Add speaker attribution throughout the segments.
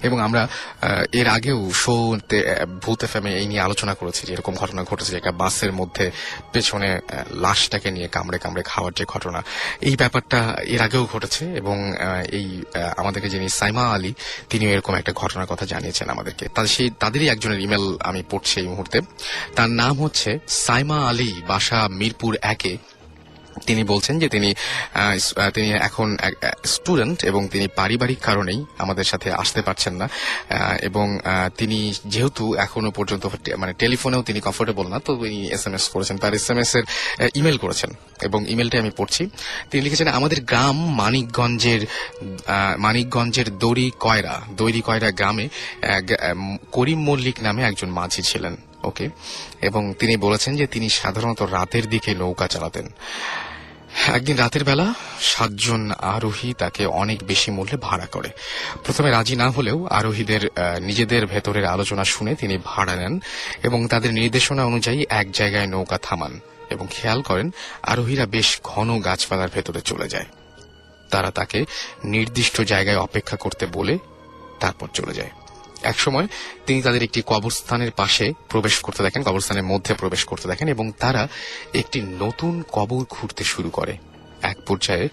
Speaker 1: এবং আমরা এর আগেও শোতে ভূত এফএমে এই নিয়ে আলোচনা করেছি যে এরকম ঘটনা ঘটেছে, একটা বাসের মধ্যে পেছনে লাশটাকে নিয়ে কামড়ে কামড়ে খাওয়ার যে ঘটনা, এই ব্যাপারটা এর আগেও ঘটেছে। এবং এই আমাদেরকে যিনি সাইমা আলী, তিনিও এরকম একটা ঘটনার কথা জানিয়েছেন আমাদেরকে। তাদেরই একজনের ইমেল আমি পড়ছি এই মুহূর্তে। তার নাম হচ্ছে সাইমা আলী, বাসা মিরপুর 1-এ। তিনি বলছেন যে তিনি এখন স্টুডেন্ট এবং তিনি পারিবারিক কারণেই আমাদের সাথে আসতে পারছেন না। এবং তিনি যেহেতু এখনো পর্যন্ত মানে টেলিফোনেও তিনি কমফোর্টেবল না, তো তিনি SMS করেছেন, তার SMS এর ইমেল করেছেন এবং ইমেলটি আমি পড়ছি। তিনি লিখেছেন, আমাদের গ্রাম মানিকগঞ্জের দড়ি কয়রা গ্রামে করিম মল্লিক নামে একজন মাঝি ছিলেন। ওকে। এবং তিনি বলেছেন যে তিনি সাধারণত রাতের দিকে নৌকা চালাতেন। একদিন রাতের বেলা 7 জন আরোহী তাকে অনেক বেশি মূল্যে ভাড়া করে। প্রথমে রাজি না হলেও আরোহীদের নিজেদের ভেতরের আলোচনা শুনে তিনি ভাড়া নেন এবং তাদের নির্দেশনা অনুযায়ী এক জায়গায় নৌকা থামান এবং খেয়াল করেন আরোহীরা বেশ ঘন গাছপালার ভেতরে চলে যায়। তারা তাকে নির্দিষ্ট জায়গায় অপেক্ষা করতে বলে তারপর চলে যায়। একসময় তিনি তাদের একটি কবরস্থানের মধ্যে প্রবেশ করতে দেখেন এবং তারা একটি নতুন কবর খুঁড়তে শুরু করে। এক পর্যায়ে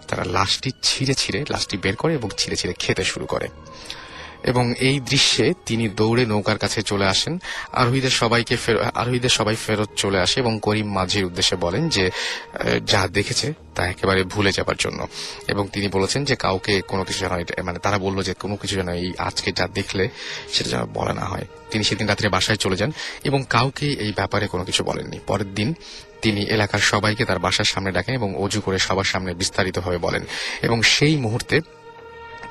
Speaker 1: তারা লাশটি বের করে এবং ছিঁড়ে খেতে শুরু করে। এবং এই দৃশ্যে তিনি দৌড়ে নৌকার কাছে চলে আসেন। আরোহীদের সবাই ফেরত চলে আসে এবং করিম মাঝির উদ্দেশ্যে বলেন যে যা দেখেছে তা একেবারে ভুলে যাবার জন্য। এবং তিনি বলেছেন যে কাউকে কোনো কিছু যেন, মানে তারা বললো যে কোনো কিছু যেন এই আজকে যা দেখলে সেটা যেন বলা না হয়। তিনি সেদিন রাত্রে বাসায় চলে যান এবং কাউকে এই ব্যাপারে কোনো কিছু বলেননি। পরের দিন তিনি এলাকার সবাইকে তার বাসার সামনে ডাকেন এবং অজু করে সবার সামনে বিস্তারিতভাবে বলেন। এবং সেই মুহূর্তে,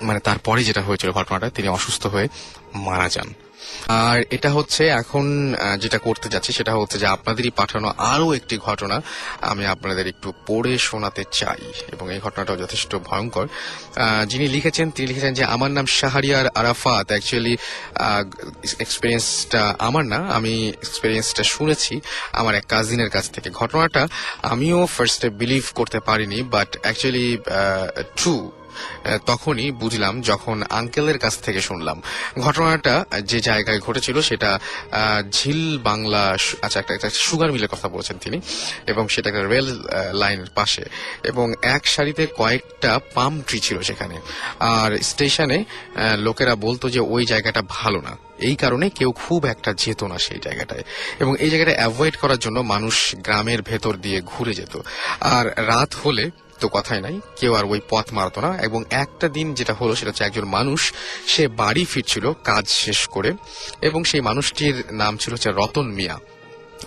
Speaker 1: মানে তারপরে যেটা হয়েছিল ঘটনাটা, তিনি অসুস্থ হয়ে মারা যান। আর এটা হচ্ছে এখন যেটা করতে যাচ্ছি সেটা হচ্ছে যে আপনাদেরই পাঠানো আরো একটি ঘটনা আমি আপনাদের একটু পড়ে শোনাতে চাই। এবং এই ঘটনাটাও যথেষ্ট ভয়ঙ্কর। যিনি লিখেছেন তিনি লিখেছেন যে আমার নাম শাহরিয়ার আরাফাত। অ্যাকচুয়ালি এক্সপিরিয়েন্সটা আমার না, আমি এক্সপিরিয়েন্সটা শুনেছি আমার এক কাজিনের কাছ থেকে। ঘটনাটা আমিও ফার্স্টে বিলিভ করতে পারিনি, বাট অ্যাকচুয়ালি ট্রু তখনই বুঝলাম যখন আঙ্কেলের কাছ থেকে শুনলাম। ঘটনাটা যে জায়গায় ঘটেছিল সেটা ঝিল বাংলা, আচ্ছা একটা সুগার মিলের কথা বলেছেন তিনি, এবং সেটা একটা রেল লাইনের পাশে, এবং এক সারিতে কয়েকটা পাম ট্রি ছিল সেখানে। আর স্টেশনে লোকেরা বলতো যে ওই জায়গাটা ভালো না, এই কারণে কেউ খুব একটা যেত না সেই জায়গাটায়। এবং এই জায়গাটা অ্যাভয়েড করার জন্য মানুষ গ্রামের ভেতর দিয়ে ঘুরে যেত। আর রাত হলে তো কথাই নাই, কেউ আর ওই পথ মারতো না। এবং একটা দিন যেটা হলো সেটা হচ্ছে একজন মানুষ, সে বাড়ি ফিরছিল কাজ শেষ করে, এবং সেই মানুষটির নাম ছিল হচ্ছে রতন মিয়া,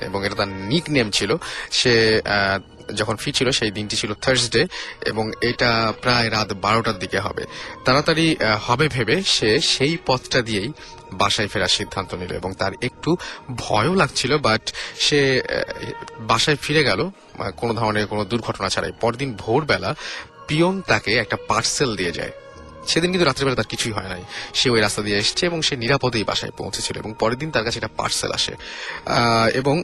Speaker 1: এবং এটা তার নিক নেম ছিল। সে যখন ফিরছিল সেই দিনটি ছিল থার্সডে, এবং এটা প্রায় রাত 12টার দিকে হবে। তাড়াতাড়ি হবে ভেবে সে সেই পথটা দিয়েই বাসায় ফেরার সিদ্ধান্ত নিল, এবং তার একটু ভয়ও লাগছিল, বাট সে বাসায় ফিরে গেল কোনো ধরনের কোনো দুর্ঘটনা ছাড়াই। পরদিন ভোরবেলা পিয়ন তাকে একটা পার্সেল দিয়ে যায়। সেদিন কিন্তু রাত্রিবেলা তার কিছুই হয় নাই, সে ওই রাস্তা দিয়ে এসছে এবং সে নিরাপদেই বাসায় পৌঁছেছিল। এবং পরের দিন তার কাছে একটা পার্সেল আসে, এবং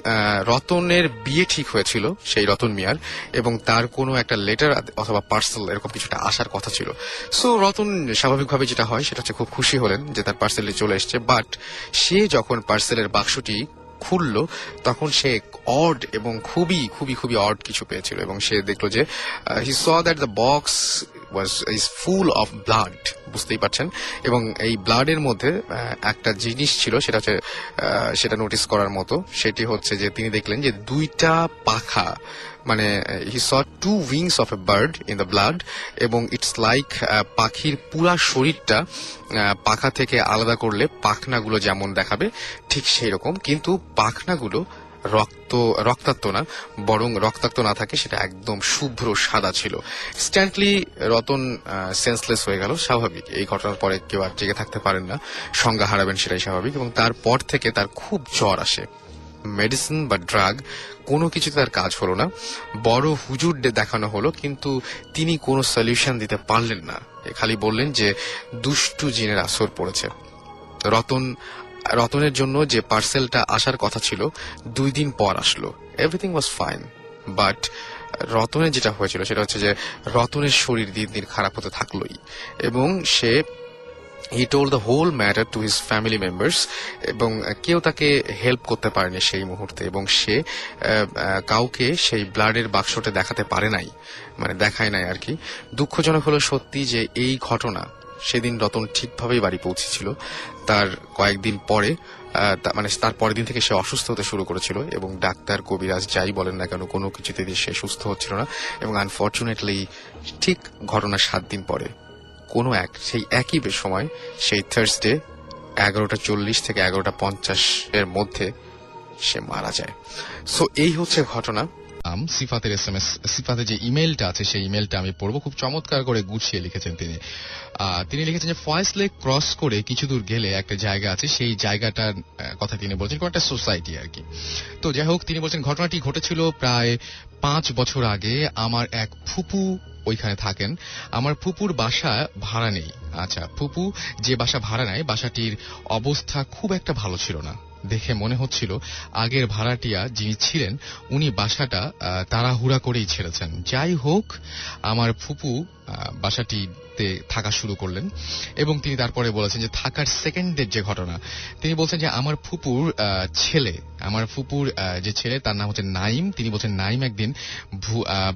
Speaker 1: রতনের বিয়ে ঠিক হয়েছিল সেই রতন মিয়ার, এবং তার কোনো একটা লেটার অথবা পার্সেল এরকম কিছুটা আসার কথা ছিল। সো রতন স্বাভাবিকভাবে যেটা হয় সেটা হচ্ছে খুব খুশি হলেন যে তার পার্সেলটি চলে এসছে। বাট সে যখন পার্সেলের বাক্সটি খুললো তখন সে অড এবং খুবই খুবই খুবই অড কিছু পেয়েছিল, এবং সে দেখলো যে he saw that the box is full of blood, বুঝতেই পারছেন। এবং এই ব্লাডের মধ্যে একটা জিনিস ছিল, সেটা হচ্ছে সেটা নোটিস করার মতো। সেটি হচ্ছে যে তিনি দেখলেন যে 2টা পাখা, মানে হি স 2 wings of a bird in the blood, এবং ইটস লাইক পাখির পুরা শরীরটা পাখা থেকে আলাদা করলে পাখনাগুলো যেমন দেখাবে ঠিক সেই রকম, কিন্তু পাখনাগুলো রক্তাক্ত না, বরং রক্তাক্ত না থাকে সেটা একদম শুভ্র সাদা ছিল। ইনস্ট্যান্টলি রতন সেন্সলেস হয়ে গেল। স্বাভাবিক, এই ঘটনার পরে কেউ আর জেগে থাকতে পারেন না, সংজ্ঞা হারাবেন সেটাই স্বাভাবিক। এবং তারপর থেকে তার খুব জ্বর আসে। মেডিসিন বা ড্রাগ কোনো কিছুতে তার কাজ হলো না। বড় হুজুর দেখানো হলো, কিন্তু তিনি কোনো সলিউশন দিতে পারলেন না। খালি বললেন যে দুষ্টু জিনের আসর পড়েছে। রতনের জন্য যে পার্সেলটা আসার কথা ছিল 2 দিন পর আসলো। এভরিথিং ওয়াজ ফাইন, বাট রতনের যেটা হয়েছিল সেটা হচ্ছে যে রতনের শরীর দিন দিন খারাপ হতে থাকলোই, এবং সে he told the whole matter to his family members, এবং কেউ তাকে হেল্প করতে পারেনি সেই মুহূর্তে, এবং সে কাউকে সেই ব্লাডের বাক্সটা দেখাতে পারে নাই, মানে দেখায় নাই আর কি। দুঃখজনক হলো সত্যি যে এই ঘটনা, সেদিন রতন ঠিকভাবেই বাড়ি পৌঁছেছিল। তার কয়েকদিন পরে মানে তার পরের দিন থেকে সে অসুস্থ হতে শুরু করেছিল, এবং ডাক্তার কবিরাজ যাই বলেন না কেন কোনো কিছুতে সে সুস্থ হচ্ছিল না। এবং আনফর্চুনেটলি ঠিক ঘটনার 7 দিন পরে সেই একই সময়, সেই থার্সডে 11:40 থেকে 11:50 এর মধ্যে সে মারা যায়। সো এই হচ্ছে ঘটনা।
Speaker 2: সিফাতের SMS, সিফাতের যে ইমেলটা আছে সেই ইমেলটা আমি পড়বো। খুব চমৎকার করে গুছিয়ে লিখেছেন তিনি লিখেছেন যে ফয়েজ লেক ক্রস করে কিছু দূর গেলে একটা জায়গা আছে, সেই জায়গাটার কথা তিনি বলছেন, কোন একটা সোসাইটি আর কি। তো যাই হোক, তিনি বলছেন ঘটনাটি ঘটেছিল প্রায় 5 বছর আগে। আমার এক ফুপু ওইখানে থাকেন। আমার ফুপুর বাসা ভাড়া নেই। আচ্ছা, ফুপু যে বাসা ভাড়া নেয় বাসাটির অবস্থা খুব একটা ভালো ছিল না। দেখে মনে হচ্ছিল আগের ভাড়াটিয়া যিনি ছিলেন উনি বাসাটা তাড়াহুড়া করেই ছেড়েছেন। যাই হোক, আমার ফুপু বাসাটিতে থাকা শুরু করলেন, এবং তিনি তারপরে বলেছেন যে থাকার সেকেন্ডের যে ঘটনা, তিনি বলছেন যে আমার ফুপুর যে ছেলে তার নাম হচ্ছে নাইম। তিনি বলছেন নাইম একদিন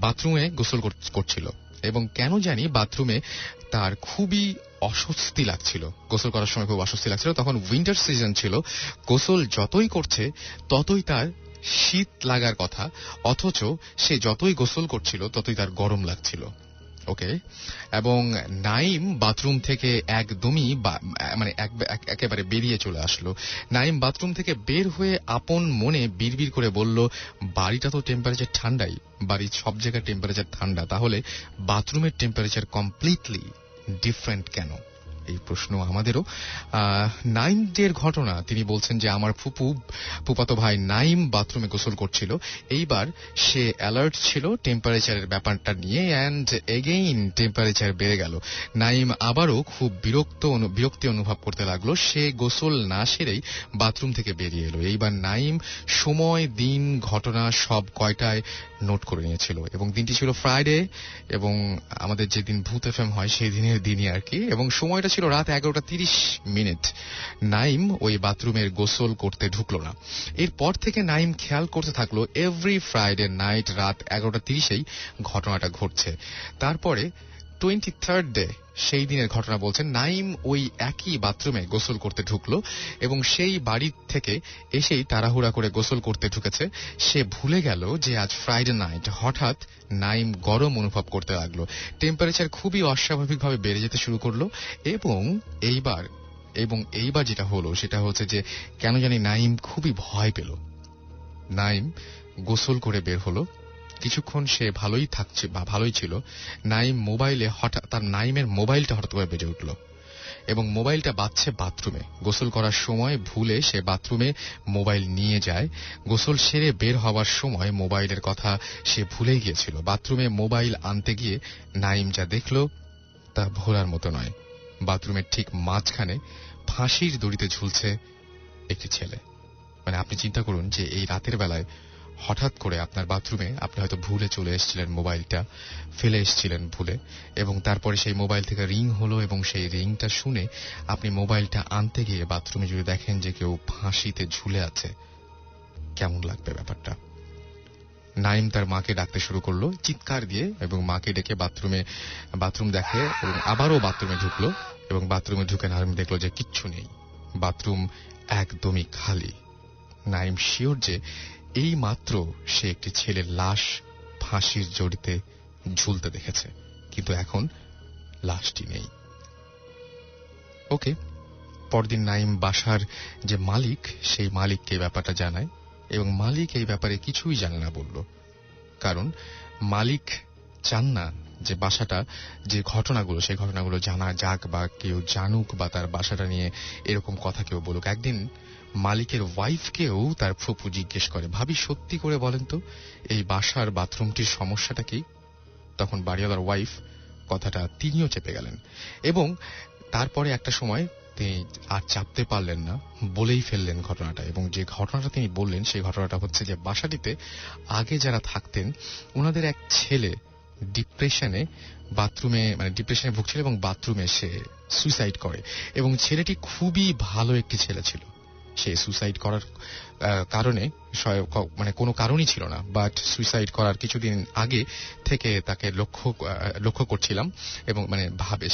Speaker 2: বাথরুমে গোসল করছিল, এবং কেন জানি বাথরুমে তার খুবই অস্বস্তি লাগছিল। গোসল করার সময় খুব অস্বস্তি লাগছিল। তখন উইন্টার সিজন ছিল। গোসল যতই করছে ততই তার শীত লাগার কথা, অথচ সে যতই গোসল করছিল ততই তার গরম লাগছিল। ওকে, এবং নাইম বাথরুম থেকে একদমই মানে একেবারে বেরিয়ে চলে আসলো। নাইম বাথরুম থেকে বের হয়ে আপন মনে বিড়বিড় করে বলল, বাড়িটা তো টেম্পারেচার ঠান্ডাই, বাড়ির সব জায়গায় টেম্পারেচার ঠান্ডা, তাহলে বাথরুমের টেম্পারেচার কমপ্লিটলি ডিফারেন্ট কেন? এই প্রশ্ন আমাদেরও। নাইমের ঘটনা, তিনি বলছেন যে আমার ফুপাতো ভাই নাইম বাথরুমে গোসল করছিল। এইবার সে অ্যালার্ট ছিল টেম্পারেচারের ব্যাপারটা নিয়ে, অ্যান্ড এগেইন টেম্পারেচার বেড়ে গেল। নাইম আবারও খুব বিরক্তি অনুভব করতে লাগলো। সে গোসল না সেরেই বাথরুম থেকে বেরিয়ে এলো। এইবার নাইম সময়, দিন, ঘটনা সব কয়টায় নোট করে নিয়েছিল, এবং দিনটি ছিল ফ্রাইডে, এবং আমাদের যেদিন ভূত এফএম হয় সেই দিনই আর কি, এবং সময়টা ছিল রাত 11:30। নাইম ওই বাথরুমের গোসল করতে ঢুকলো না। এরপর থেকে নাইম খেয়াল করতে থাকলো এভরি ফ্রাইডে নাইট রাত 11:30 ঘটনাটা ঘটছে। তারপরে 23rd ডে, সেই দিনের ঘটনা বলছেন, নাইম ওই একই বাথরুমে গোসল করতে ঢুকলো, এবং সেই বাড়ি থেকে এসেই তাড়াহুড়া করে গোসল করতে ঢুকেছে। সে ভুলে গেল যে আজ ফ্রাইডে নাইট। হঠাৎ নাইম গরম অনুভব করতে লাগলো। টেম্পারেচার খুবই অস্বাভাবিকভাবে বেড়ে যেতে শুরু করলো, এবং এইবার যেটা হলো সেটা হচ্ছে যে কেন জানি নাইম খুবই ভয় পেল। নাইম গোসল করে বের হলো। কিছুক্ষণ সে ভালোই ছিল। নাইমের মোবাইলটা হঠাৎ করে বেজে উঠল, এবং মোবাইলটা বাজছে বাথরুমে। গোসল করার সময় ভুলে সে বাথরুমে মোবাইল নিয়ে যায়। গোসল সেরে বের হওয়ার সময় মোবাইলের কথা সে ভুলেই গিয়েছিল। বাথরুমে মোবাইল আনতে গিয়ে নাইম যা দেখল তা ভোলার মতো নয়। বাথরুমের ঠিক মাঝখানে ফাঁসির দড়িতে ঝুলছে একটি ছেলে। মানে আপনি চিন্তা করুন যে এই রাতের বেলায় হঠাৎ করে আপনার বাথরুমে আপনি হয়তো ভুলে চলে এসেছিলেন, মোবাইলটা ফেলে এসেছিলেন ভুলে, এবং তারপরে সেই মোবাইল থেকে রিং হলো, এবং সেই রিংটা শুনে আপনি মোবাইলটা আনতে গিয়ে বাথরুমে যদি দেখেন যে কেউ ফাঁসিতে ঝুলে আছে, কেমন লাগবে ব্যাপারটা? নাইম তার মাকে ডাকতে শুরু করলো চিৎকার দিয়ে, এবং মাকে ডেকে বাথরুম দেখে, এবং আবারও বাথরুমে ঢুকলো, এবং বাথরুমে ঢুকে নাইম দেখলো যে কিচ্ছু নেই, বাথরুম একদমই খালি। নাইম শিওর যে এই মাত্র সে একটি ছেলের লাশ ফাঁসির জড়িতে ঝুলতে দেখেছে, কিন্তু এখন লাশটি নেই। ওকে, পরদিন নাইম বাসার যে মালিক, সেই মালিককে ব্যাপারটা জানায়, এবং মালিক এই ব্যাপারে কিছুই জানে না বলল, কারণ মালিক চান না যে বাসাটা, যে ঘটনাগুলো, সেই ঘটনাগুলো জানা যাক, বা কেউ জানুক, বা তার বাসাটা নিয়ে এরকম কথা কেউ বলুক। একদিন মালিকের ওয়াইফকেও তার ফুপু জিজ্ঞেস করে, ভাবি সত্যি করে বলেন তো এই বাসার বাথরুমটির সমস্যাটা কি? তখন বাড়িওয়ালার ওয়াইফ কথাটা তিনিও চেপে গেলেন, এবং তারপরে একটা সময় তিনি আর চাপতে পারলেন না, বলেই ফেললেন ঘটনাটা। এবং যে ঘটনাটা তিনি বললেন সেই ঘটনাটা হচ্ছে যে বাসাটিতে আগে যারা থাকতেন ওনাদের এক ছেলে ডিপ্রেশনে ভুগছিল এবং বাথরুমে সে সুইসাইড করে। এবং ছেলেটি খুবই ভালো একটি ছেলে ছিল। সে সুইসাইড করার কারণে কোনো কারণই ছিল না, বাট সুইসাইড করার কিছুদিন আগে থেকে তাকে লক্ষ্য করছিলাম এবং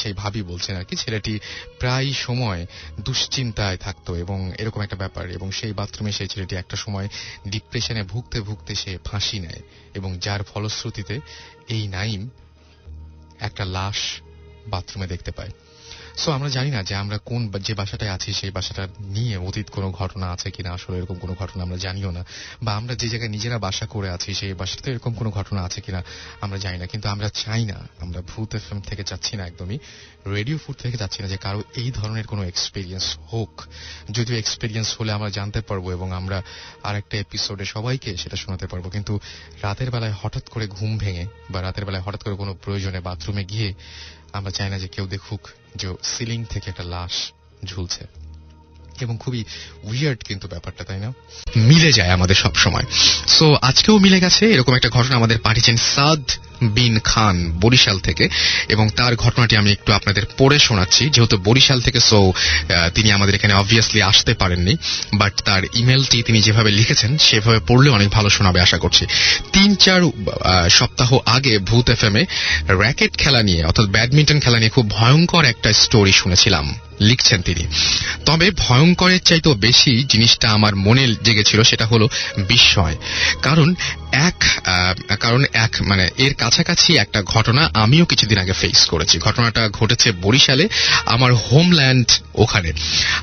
Speaker 2: সেই ভাবি বলছেন আর কি, ছেলেটি প্রায় সময় দুশ্চিন্তায় থাকতো এবং এরকম একটা ব্যাপার। এবং সেই বাথরুমে সেই ছেলেটি একটা সময় ডিপ্রেশনে ভুগতে ভুগতে সে ফাঁসি নেয় এবং যার ফলশ্রুতিতে এই নাইম একটা লাশ বাথরুমে দেখতে পায়। সো আমরা জানি না যে আমরা যে বাসাটায় আছি সেই বাসাটা নিয়ে অতীত কোনো ঘটনা আছে কিনা, আসলে এরকম কোনো ঘটনা আমরা জানিও না, বা আমরা যে জায়গায় নিজেরা বাসা করে আছি সেই বাসাতে এরকম কোনো ঘটনা আছে কিনা আমরা জানি না। কিন্তু আমরা চাই না, আমরা ভূত এফএম থেকে যাচ্ছি না, একদমই রেডিও ফুড থেকে যাচ্ছি না যে কারো এই ধরনের কোনো এক্সপিরিয়েন্স হোক। যদিও এক্সপিরিয়েন্স হলে আমরা জানতে পারবো এবং আমরা আরেকটা এপিসোডে সবাইকে সেটা শোনাতে পারবো, কিন্তু রাতের বেলায় হঠাৎ করে ঘুম ভেঙে বা রাতের বেলায় হঠাৎ করে কোনো প্রয়োজনে বাথরুমে গিয়ে আমরা চাই না যে কেউ দেখুক যে সিলিং থেকে একটা লাশ ঝুলছে। এবং খুবই উইয়ার্ড কিন্তু ব্যাপারটা, তাই না? মিলে যায় আমাদের সব সময়। সো আজকেও মিলে গেছে। এরকম একটা ঘটনা আমাদের পাঠিয়েছেন সাদ বিন খান বরিশাল থেকে, এবং তার ঘটনাটি আমি একটু আপনাদের পড়ে শোনাচ্ছি। যেহেতু বরিশাল থেকে, সো তিনি আমাদের এখানে অবভিয়াসলি আসতে পারেননি, বাট তার ইমেলটি তিনি যেভাবে লিখেছেন সেভাবে পড়লে অনেক ভালো শোনাবে আশা করছি। 3-4 সপ্তাহ আগে ভূত এফএমে র্যাকেট খেলা নিয়ে, অর্থাৎ ব্যাডমিন্টন খেলা নিয়ে খুব ভয়ঙ্কর একটা স্টোরি শুনেছিলাম, লিখছেন তিনি। তবে ভয়ঙ্করের চাইতেও বেশি জিনিসটা আমার মনে জেগেছিল সেটা হলো বিস্ময়। কারণ এর কাছাকাছি একটা ঘটনা আমিও কিছুদিন আগে ফেস করেছি। ঘটনাটা ঘটেছে বরিশালে, আমার হোমল্যান্ড ওখানে।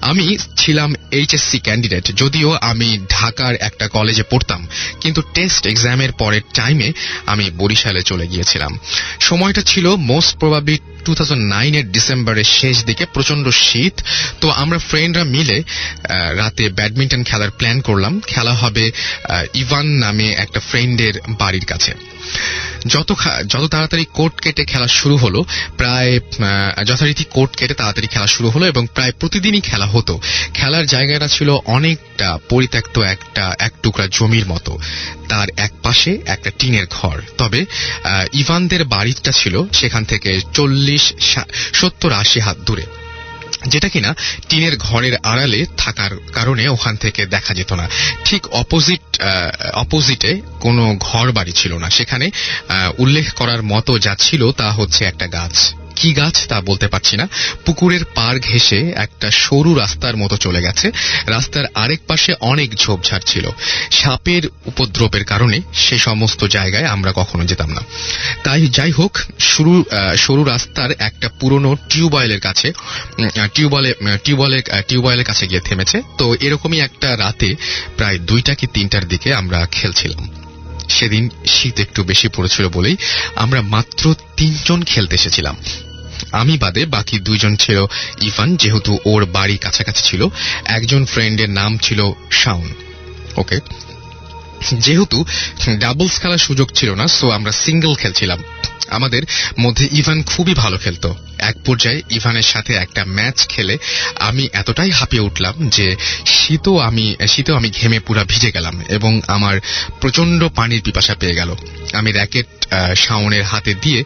Speaker 2: আমি ছিলাম এইচএসসি ক্যান্ডিডেট, যদিও আমি ঢাকার একটা কলেজে পড়তাম, কিন্তু টেস্ট এক্সামের পরের টাইমে আমি বরিশালে চলে গিয়েছিলাম। সময়টা ছিল মোস্ট প্রবাবলি 2009 ডিসেম্বরের শেষ দিকে, প্রচন্ড শীত। তো আমরা ফ্রেন্ডরা মিলে রাতে ব্যাডমিন্টন খেলার প্ল্যান করলাম। খেলা হবে ইভান নামে একটা ফ্রেন্ডের বাড়ির কাছে। যত তাড়াতাড়ি কোর্ট কেটে খেলা শুরু হলো, প্রায় যথারীতি কোর্ট কেটে তাড়াতাড়ি খেলা শুরু হলো এবং প্রায় প্রতিদিনই খেলা হতো। খেলার জায়গাটা ছিল অনেকটা পরিত্যক্ত এক টুকরা জমির মতো। তার এক পাশে একটা টিনের ঘর। তবে ইভানদের বাড়িটা ছিল সেখান থেকে 70-80 হাত দূরে, যেটা কিনা টিনের ঘরের আড়ালে থাকার কারণে ওখান থেকে দেখা যেত না। ঠিক অপোজিটে কোনো ঘর বাড়ি ছিল না। সেখানে উল্লেখ করার মতো যা ছিল তা হচ্ছে একটা গাছ। কি গাছ তা বলতে পারছি না। পুকুরের পাড় ঘেঁষে একটা সরু রাস্তার মতো চলে গেছে। রাস্তার আরেক পাশে অনেক ঝোপঝাড় ছিল। সাপের উপদ্রবের কারণে সে সমস্ত জায়গায় আমরা কখনো যেতাম না। তাই যাই হোক, সরু রাস্তার একটা পুরনো টিউবওয়েলের কাছে গিয়ে থেমেছে। তো এরকমই একটা রাতে প্রায় 2টা কি 3টার দিকে আমরা খেলছিলাম। সেদিন শীত একটু বেশি পড়েছিল বলেই আমরা মাত্র 3 জন খেলতে এসেছিলাম। আমি বাদে বাকি 2 জন ছিল ইভান, যেহেতু ওর বাড়ি কাছাকাছি ছিল। একজন ফ্রেন্ডের নাম ছিল শাউন। ওকে, যেহেতু ডাবলস খেলার সুযোগ ছিল না, সো আমরা সিঙ্গেল খেলছিলাম। আমাদের মধ্যে ইভান খুবই ভালো খেলতো। এক পর্যায়ে ইভানের সাথে একটা ম্যাচ খেলে আমি এতটাই হাঁপিয়ে উঠলাম যে শীতেও আমি ঘেমে পুরা ভিজে গেলাম এবং আমার প্রচন্ড পানির পিপাসা পেয়ে গেল। আমি র্যাকেট শাওনের হাতে দিয়ে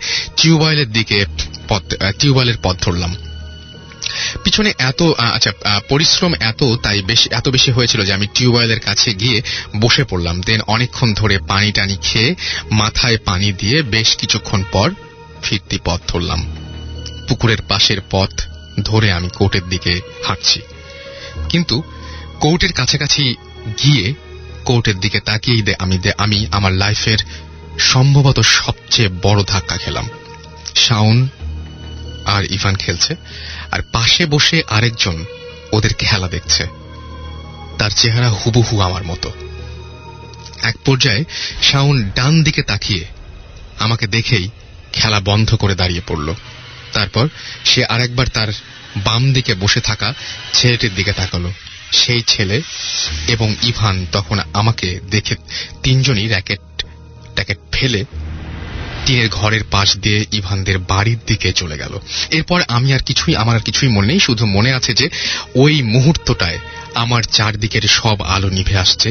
Speaker 2: টিউবওয়েলের পথ ধরলাম। পিছনে পরিশ্রম এত বেশি হয়েছিল যে আমি টিউবওয়েলের কাছে গিয়ে বসে পড়লাম। দেন অনেকক্ষণ ধরে পানি টানি খেয়ে মাথায় পানি দিয়ে বেশ কিছুক্ষণ পর ফিরতি পথ ধরলাম। পুকুরের পাশের পথ ধরে আমি কোর্টের দিকে হাঁটছি, কিন্তু কোর্টের কাছাকাছি গিয়ে কোর্টের দিকে তাকিয়ে আমি আমার লাইফের সম্ভবত সবচেয়ে বড় ধাক্কা খেলাম। শাওন আর ইভান খেলছে, আর পাশে বসে আরেকজন ওদের খেলা দেখছে। তার চেহারা হুবহু আমার মতো। এক পর্যায়ে শাওন ডান দিকে তাকিয়ে আমাকে দেখেই খেলা বন্ধ করে দাঁড়িয়ে পড়ল। তারপর সে আরেকবার তার বাম দিকে বসে থাকা ছেলেটির দিকে তাকালো। সেই ছেলে এবং ইভান তখন আমাকে দেখে 3 জনই র্যাকেট ফেলে টিনের ঘরের পাশ দিয়ে ইভানদের বাড়ির দিকে চলে গেল। এরপর আমার আর কিছুই মনে নেই। শুধু মনে আছে যে ওই মুহূর্তটায় আমার চারদিকের সব আলো নিভে আসছে।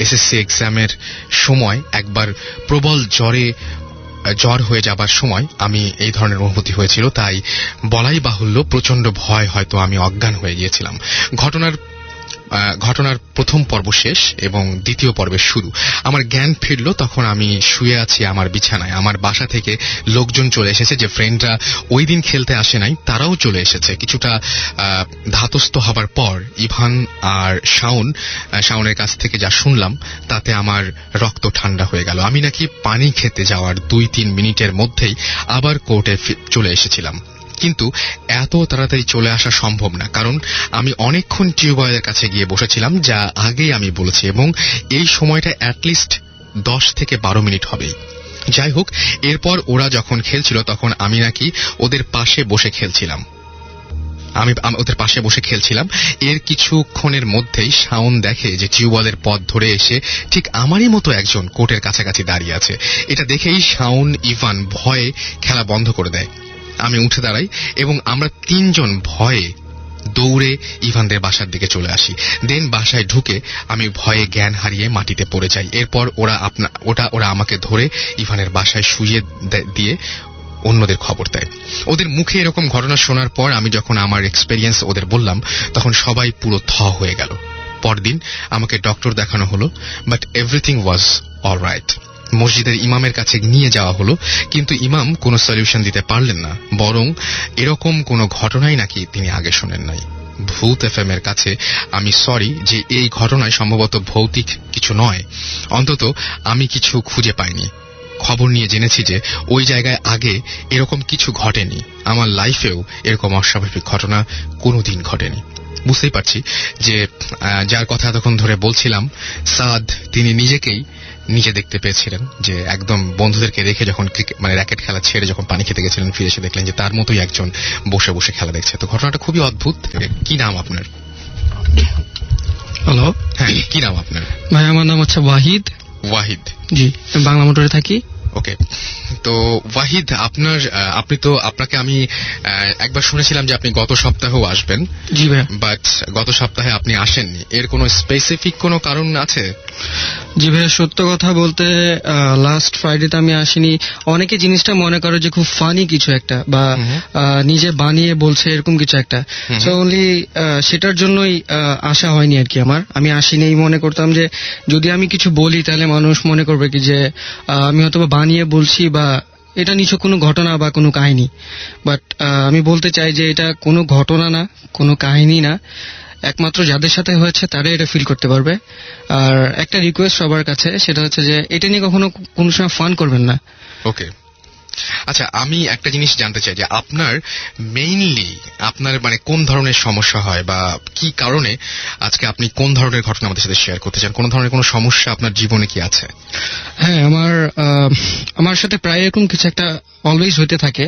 Speaker 2: এসএসসি এক্সামের সময় একবার প্রবল জ্বরে জ্বর হয়ে যাবার সময় আমি এই ধরনের অনুভূতি হয়েছিল, তাই বলাই বাহুল্য প্রচন্ড ভয় হয়তো আমি অজ্ঞান হয়ে গিয়েছিলাম। ঘটনার প্রথম পর্ব শেষ এবং দ্বিতীয় পর্বের শুরু। আমার জ্ঞান ফিরল তখন আমি শুয়ে আছি আমার বিছানায়। আমার বাসা থেকে লোকজন চলে এসেছে, যে ফ্রেন্ডরা ওই দিন খেলতে আসে নাই তারাও চলে এসেছে। কিছুটা ধাতস্থ হবার পর ইভান আর শাওনের কাছ থেকে যা শুনলাম তাতে আমার রক্ত ঠান্ডা হয়ে গেল। আমি নাকি পানি খেতে যাওয়ার 2-3 মিনিটের মধ্যেই আবার কোর্টে চলে এসেছিলাম। কিন্তু এত তাড়াতাড়ি চলে আসা সম্ভব না, কারণ আমি অনেকক্ষণ টিউবওয়েলের কাছে গিয়ে বসেছিলাম, যা আগেই আমি বলেছি, এবং এই সময়টা অ্যাটলিস্ট 10 থেকে 12 মিনিট হবেই। যাই হোক, এরপর ওরা যখন খেলছিল তখন আমি নাকি ওদের পাশে বসে খেলছিলাম। ওদের পাশে বসে খেলছিলাম। এর কিছুক্ষণের মধ্যেই শাওন দেখে যে টিউবওয়েলের পথ ধরে এসে ঠিক আমারই মতো একজন কোর্টের কাছাকাছি দাঁড়িয়ে আছে। এটা দেখেই শাওন, ইভান ভয়ে খেলা বন্ধ করে দেয়। আমি উঠে দাঁড়াই এবং আমরা 3 জন ভয়ে দৌড়ে ইভানদের বাসার দিকে চলে আসি। দেন বাসায় ঢুকে আমি ভয়ে জ্ঞান হারিয়ে মাটিতে পড়ে যাই। এরপর ওরা আমাকে ধরে ইভানের বাসায় শুইয়ে দিয়ে অন্যদের খবর দেয়। ওদের মুখে এরকম ঘটনা শোনার পর আমি যখন আমার এক্সপেরিয়েন্স ওদের বললাম তখন সবাই পুরো থ হয়ে গেল। পরদিন আমাকে ডক্টর দেখানো হলো, বাট এভরিথিং ওয়াজ অলরাইট। মসজিদের ইমামের কাছে নিয়ে যাওয়া হলো, কিন্তু ইমাম কোনো সলিউশন দিতে পারলেন না, বরং এরকম কোনো ঘটনাই নাকি তিনি আগে শোনেন নাই। ভূত এফএম এর কাছে আমি সরি যে এই ঘটনায় সম্ভবত ভৌতিক কিছু নয়, অন্তত আমি কিছু খুঁজে পাইনি। খবর নিয়ে জেনেছি যে ওই জায়গায় আগে এরকম কিছু ঘটেনি। আমার লাইফেও এরকম অস্বাভাবিক ঘটনা কোনোদিন ঘটেনি। বুঝতেই পারছি যে যার কথা এতক্ষণ ধরে বলছিলাম, সাদ, তিনি নিজে দেখতে পেয়েছিলেন যে একদম বন্ধুদেরকে রেখে যখন র্যাকেট খেলা ছেড়ে যখন পানি খেতে গেছিলেন, ফিরে এসে দেখলেন যে তার মতোই একজন বসে বসে খেলা দেখছে। তো ঘটনাটা খুবই অদ্ভুত। কি নাম আপনার?
Speaker 3: হ্যালো,
Speaker 2: হ্যাঁ, কি নাম আপনার?
Speaker 3: ভাই আমার নাম হচ্ছে ওয়াহিদ।
Speaker 2: ওয়াহিদ,
Speaker 3: জি, আমি বাংলা মোটরে থাকি।
Speaker 2: ওকে। তো ওয়াহিদ, আপনাকে আমি একবার শুনেছিলাম যে আপনি গত সপ্তাহেও আসবেন।
Speaker 3: জি ভাই।
Speaker 2: বাট গত সপ্তাহে আপনি আসেননি। এর কোনো স্পেসিফিক কোনো কারণ আছে?
Speaker 3: জি ভাই, সত্য কথা বলতে লাস্ট ফ্রাইডেতে আমি আসিনি। অনেকে জিনিসটা মনে করে যে খুব ফানি কিছু একটা, বা নিজে বানিয়ে বলছে এরকম কিছু একটা। সো অনলি সেটার জন্যই আসা হয়নি আর কি। আমি আসিনি, মনে করতাম যে যদি আমি কিছু বলি তাহলে মানুষ মনে করবে কি যে আমি হয়তো বানিয়ে বলছি, বা এটা নিছক কোনো ঘটনা বা কোনো কাহিনী। বাট আমি বলতে চাই যে এটা কোনো ঘটনা না, কোনো কাহিনী না। একমাত্র যাদের সাথে হয়েছে তারাই এটা ফিল করতে পারবে। আর একটা রিকোয়েস্ট সবার কাছে, সেটা হচ্ছে যে এটা নিয়ে কখনো কোনো সময় ফান করবেন না।
Speaker 2: ওকে। আচ্ছা, আমি একটা জিনিস জানতে চাই যে আপনার কোন ধরনের সমস্যা হয়, বা কি কারণে আজকে আপনি কোন ধরনের ঘটনা আমাদের সাথে শেয়ার করতে চান? কোন ধরনের কোনো সমস্যা আপনার জীবনে কি আছে?
Speaker 3: হ্যাঁ, আমার সাথে প্রায় এরকম কিছু একটা অলওয়েজ হতে থাকে।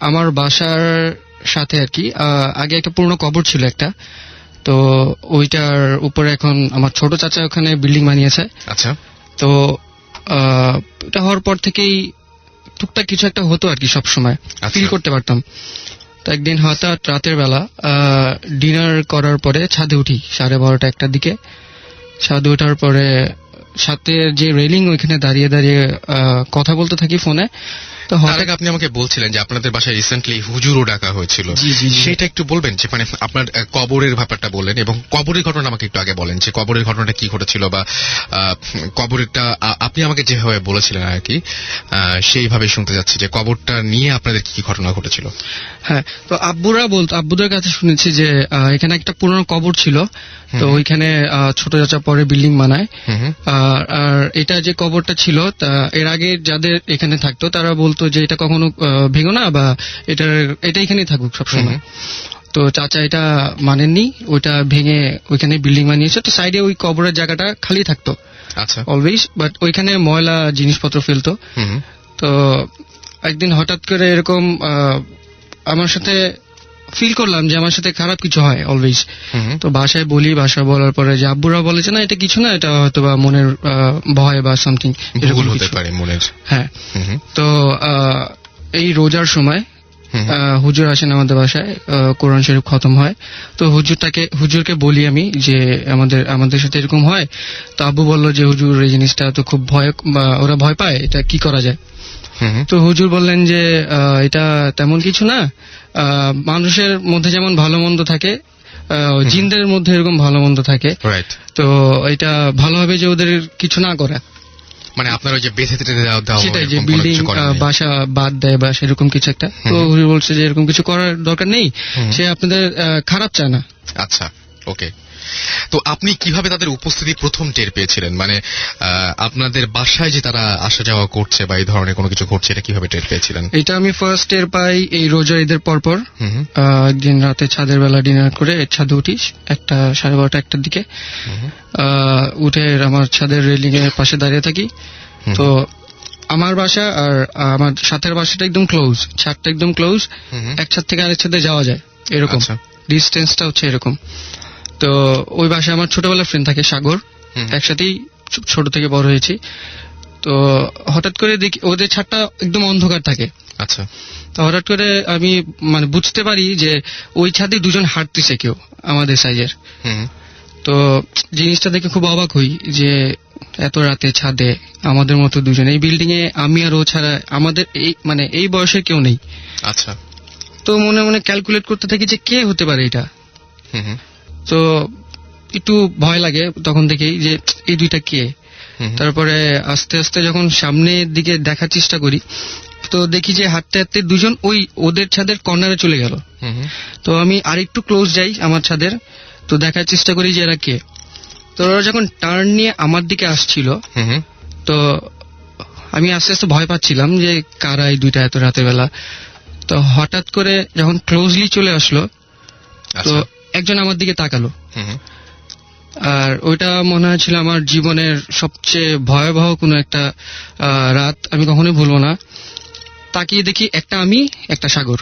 Speaker 3: আমার বাসার সাথে আর কি আগে একটা পুরনো কবর ছিল একটা, তো ওইটার উপরে এখন আমার ছোট চাচা ওখানে বিল্ডিং বানিয়েছে।
Speaker 2: আচ্ছা।
Speaker 3: তো এটা হওয়ার পর থেকেই টুকটাক কিছু একটা হতো আর কি, সবসময় ফিল করতে পারতাম। তো একদিন হঠাৎ রাতের বেলা ডিনার করার পরে ছাদে উঠি 12:30-1টার দিকে। ছাদে ওঠার পরে সাথে যে রেলিং, ওইখানে দাঁড়িয়ে দাঁড়িয়ে কথা বলতে থাকি ফোনে। তো হঠাৎ
Speaker 2: আপনি আমাকে বলছিলেন যে আপনাদের বাসায় রিসেন্টলি হুজুরও ডাকা হয়েছিল। সেটা একটু বলবেন, যে আপনার কবরের ব্যাপারটা বললেন, এবং কবরের ঘটনা আমাকে একটু আগে বলেন যে কবরের ঘটনাটা কি ঘটেছিল, বা কবরেরটা আপনি আমাকে যেভাবে বলেছিলেন আর কি সেইভাবে শুনতে যাচ্ছি যে কবরটা নিয়ে আপনাদের কি ঘটনা ঘটেছিল।
Speaker 3: হ্যাঁ, তো আব্বুদের কাছে শুনেছি যে এখানে একটা পুরনো কবর ছিল, তো ওইখানে ছোট চাচা পরে বিল্ডিং বানায়। আর এটা যে কবরটা ছিল, এর আগে যাদের এখানে থাকতো তারা বলতো যে এটা কখনো ভেঙো না, বা এটা এখানেই থাকুক সবসময়। তো চাচা এটা মানেননি, ওইটা ভেঙে ওইখানে বিল্ডিং বানিয়েছে। তো সাইডে ওই কবরের জায়গাটা খালি থাকতো অলওয়েজ, বাট ওইখানে ময়লা জিনিসপত্র ফেলতো। তো একদিন হঠাৎ করে এরকম আমার সাথে ফিল করলাম যে আমার সাথে খারাপ কিছু হয় অলওয়েজ। তো বাসায় বলার পরে যে আব্বুরা বলে যে না, এটা কিছু না, এটা হয়তো বা মনের ভয় বা সামথিং এরকম হতে পারে মনের। হ্যাঁ, তো এই রোজার সময় হুজুর আসেন আমাদের বাসায়, কোরআন শরীফ খতম হয়। তো হুজুরকে বলি আমি যে আমাদের সাথে এরকম হয়। তো আব্বু বললো যে হুজুর, এই জিনিসটা তো খুব ভয়, ওরা ভয় পায়, এটা কি করা যায়?
Speaker 2: হুম হুম।
Speaker 3: তো হুজুর বললেন যে এটা তেমন কিছু না, মানুষের মধ্যে যেমন ভালো মন্দ থাকে, জিনদের মধ্যে এরকম ভালো মন্দ থাকে।
Speaker 2: রাইট।
Speaker 3: তো এটা ভালো হবে যে ওদের কিছু না করা,
Speaker 2: মানে আপনার ওই যে বেঁধে টেঁধে দেওয়া
Speaker 3: সেটাই, যে
Speaker 2: এরকম কোনো
Speaker 3: বিল্ডিং
Speaker 2: কিছু করেননি?
Speaker 3: বাসা বাদ দেয় বা সেরকম কিছু একটা। তো
Speaker 2: হুম।
Speaker 3: হুজুর বলছে যে এরকম কিছু করার দরকার নেই,
Speaker 2: হুম।
Speaker 3: সে আপনাদের খারাপ চায় না।
Speaker 2: আচ্ছা, ওকে। তো আপনি কিভাবে তাদের উপস্থিতি প্রথম টের পেয়েছিলেন? মানে আপনাদের বাসায় যে তারা আসা যাওয়া করছে বা এই ধরনের কোনো কিছু ঘটছে, এটা কিভাবে টের পেয়েছিলেন?
Speaker 3: এটা আমি ফার্স্ট টের পাই এই রোজা ঈদের পরপর।
Speaker 2: হুম হুম।
Speaker 3: একদিন রাতে ছাদের বেলা ডিনার করে ছাদে উঠিস 1:30-1:30টার দিকে।
Speaker 2: হুম
Speaker 3: উঠে আমার ছাদের রেলিং এর পাশে দাঁড়িয়ে থাকি।
Speaker 2: হুম।
Speaker 3: তো আমার বাসা আর আমার সাথের বাসাটা একদম ক্লোজ, ছাদটা একদম ক্লোজ,
Speaker 2: হুম হুম।
Speaker 3: এক ছাদ থেকে আরেক ছাদে যাওয়া যায় এরকম,
Speaker 2: আচ্ছা।
Speaker 3: ডিস্টেন্সটা হচ্ছে এরকম। তো ওই বাসায় আমার ছোটবেলার ফ্রেন্ড থাকে সাগর,
Speaker 2: হুম।
Speaker 3: একসাথেই ছোট থেকে বড় হয়েছি। তো হঠাৎ করে দেখি ওদের ছাদটা একদম অন্ধকার থাকে।
Speaker 2: আচ্ছা।
Speaker 3: তো হঠাৎ করে আমি মানে বুঝতে পারি যে ওই ছাদে দুজন হাঁটতেছে কেউ আমাদের সাইজের।
Speaker 2: হুম।
Speaker 3: তো জিনিসটা দেখে খুব অবাক হই যে এত রাতে ছাদে আমাদের মতো দুজন, এই বিল্ডিং এ আমি আর ও ছাড়া আমাদের এই মানে এই বয়সে কেউ নেই।
Speaker 2: আচ্ছা।
Speaker 3: তো মনে মনে ক্যালকুলেট করতে থাকি যে কে হতে পারে এটা।
Speaker 2: হুম হুম।
Speaker 3: তো একটু ভয় লাগে তখন থেকেই যে এই দুইটা কে।
Speaker 2: হুম হুম।
Speaker 3: তারপরে আস্তে আস্তে যখন সামনের দিকে দেখার চেষ্টা করি, তো দেখি যে হাঁটতে হাঁটতে দুজন ওই ওদের ছাদের কর্নারে চলে গেল।
Speaker 2: হুম হুম।
Speaker 3: তো আমি আরেকটু ক্লোজ যাই আমার ছাদের, তো দেখার চেষ্টা করি যে এরা কে। তো ওরা যখন টার্ন নিয়ে আমার দিকে আসছিল,
Speaker 2: হুম হুম।
Speaker 3: তো আমি আস্তে আস্তে ভয় পাচ্ছিলাম যে কারা এই দুইটা এত রাতের বেলা। তো হঠাৎ করে যখন ক্লোজলি চলে আসলো, তো
Speaker 2: আচ্ছা।
Speaker 3: একজন আমার দিকে তাকালো।
Speaker 2: হুম হুম।
Speaker 3: আর ওইটা মনে হয়েছিল আমার জীবনের সবচেয়ে ভয়াবহ কোনো একটা রাত, আমি কখনোই ভুলবো না। তাকিয়ে দেখি একটা আমি, একটা সাগর।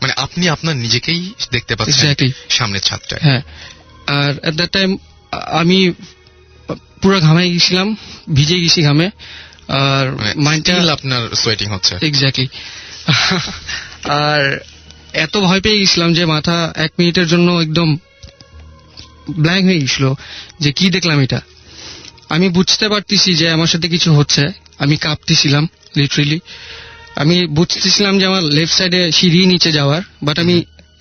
Speaker 2: মানে আপনি আপনার নিজেকেই দেখতে পাচ্ছেন
Speaker 3: Exactly.
Speaker 2: সামনের ছাদটায়?
Speaker 3: হ্যাঁ। আর এট দ্যাট টাইম আমি পুরো ঘামে গেছিলাম, ভিজে গেছি ঘামে। আর মাইন্ডটা
Speaker 2: Still আপনার সোয়েটিং হচ্ছে?
Speaker 3: এক্স্যাক্টলি। আর এত ভয় পেয়ে গেছিলাম যে মাথা 1 মিনিটের জন্য একদম ব্ল্যাঙ্ক হয়ে গেছিল যে কি দেখলাম এটা। আমি বুঝতে পারতেছি যে আমার সাথে কিছু হচ্ছে, আমি কাঁপতেছিলাম লিটারেলি। আমি বুঝতেছিলাম যে আমার লেফট সাইডে সিঁড়ি নিচে যাওয়ার, বাট আমি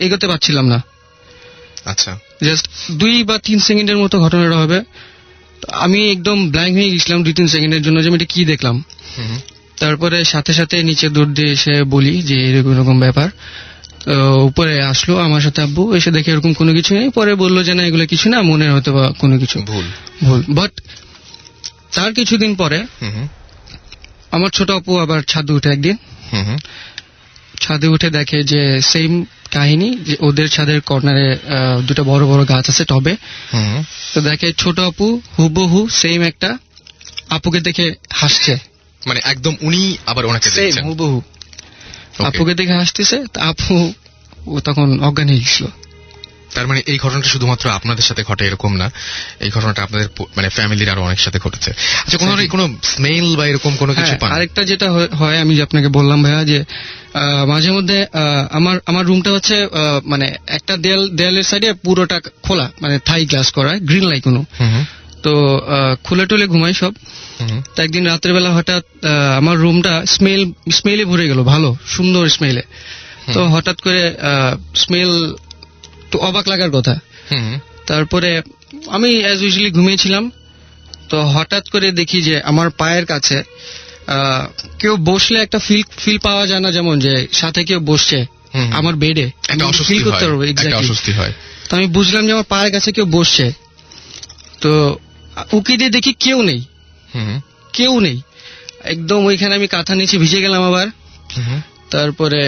Speaker 3: এগোতে পারছিলাম না।
Speaker 2: আচ্ছা।
Speaker 3: জাস্ট 2 বা 3 সেকেন্ডের মতো ঘটনাটা হবে। তো আমি একদম ব্ল্যাঙ্ক হয়ে গেছিলাম 2-3 সেকেন্ডের জন্য যে আমি এটা কি দেখলাম।
Speaker 2: হুম হুম।
Speaker 3: তারপরে সাথে সাথে নিচে দৌড় দিয়ে এসে বলি যে এরকম এরকম ব্যাপার। তো উপরে আসলো আমার সাথে আব্বু, এসে দেখে এরকম কোনো কিছু নেই। পরে বললো যে না এগুলো কিছু না, মনে হয়তো বা কোনো কিছু
Speaker 2: ভুল।
Speaker 3: বাট তার কিছুদিন পরে
Speaker 2: হুম হুম।
Speaker 3: আমার ছোট আপু আবার ছাদে উঠে একদিন,
Speaker 2: হুম হুম।
Speaker 3: ছাদে উঠে দেখে যে সেম কাহিনী, যে ওদের ছাদের কর্নারে দুটো বড় বড় গাছ আছে টবে।
Speaker 2: হুম হুম।
Speaker 3: তো দেখে ছোট আপু হুবহু সেম একটা আপুকে দেখে হাসছে,
Speaker 2: মানে একদম উনি আবার ওনাকে
Speaker 3: সেম
Speaker 2: দেখছেন?
Speaker 3: হুবহু
Speaker 2: Okay.
Speaker 3: আপুকে দেখে হাসতেছে। তা আপু ও তখন অজ্ঞান হয়ে গেছিল।
Speaker 2: তার মানে এই ঘটনাটা শুধুমাত্র আপনাদের সাথে ঘটে এরকম না, এই ঘটনাটা আপনাদের মানে ফ্যামিলির আরো অনেক সাথে ঘটেছে। আচ্ছা, কোনো স্মেল বা এরকম কোনো কিছু
Speaker 3: হ্যাঁ,
Speaker 2: পান?
Speaker 3: আরেকটা যেটা হয় আমি যে আপনাকে বললাম ভাইয়া, যে মাঝে মধ্যে আমার রুমটা হচ্ছে মানে একটা দেয়ালের সাইডে পুরোটা খোলা, মানে থাই গ্লাস করা, গ্রিন লাইট কোনো।
Speaker 2: হুম হুম।
Speaker 3: তো খুলে টুলে ঘুমাই সব।
Speaker 2: হুম হুম।
Speaker 3: তো একদিন রাত্রের বেলা হঠাৎ আমার রুমটা স্মেলে ভরে গেল, ভালো সুন্দর স্মেলে। তো হঠাৎ করে স্মেল, তো অবাক লাগার কথা।
Speaker 2: হুম হুম।
Speaker 3: তারপরে আমি অ্যাজ ইউজুয়ালি ঘুমিয়েছিলাম। তো হঠাৎ করে দেখি যে আমার পায়ের কাছে কেউ বসলে একটা ফিল পাওয়া যায় না, যেমন যে সাথে কেউ বসছে
Speaker 2: হুম।
Speaker 3: আমার বেডে,
Speaker 2: একটা অস্বস্তি
Speaker 3: ফিল করতে
Speaker 2: হয়,
Speaker 3: পারবো।
Speaker 2: একটা
Speaker 3: এক্স্যাক্টলি।
Speaker 2: অস্বস্তি হয়।
Speaker 3: তো আমি বুঝলাম যে আমার পায়ের কাছে কেউ বসছে। তো উকি দিয়ে দেখি কেউ নেই,
Speaker 2: হুম হুম।
Speaker 3: কেউ নেই একদম। ওইখানে আমি কাঁথা নিচে ভিজে গেলাম আবার।
Speaker 2: হুম হুম।
Speaker 3: তারপরে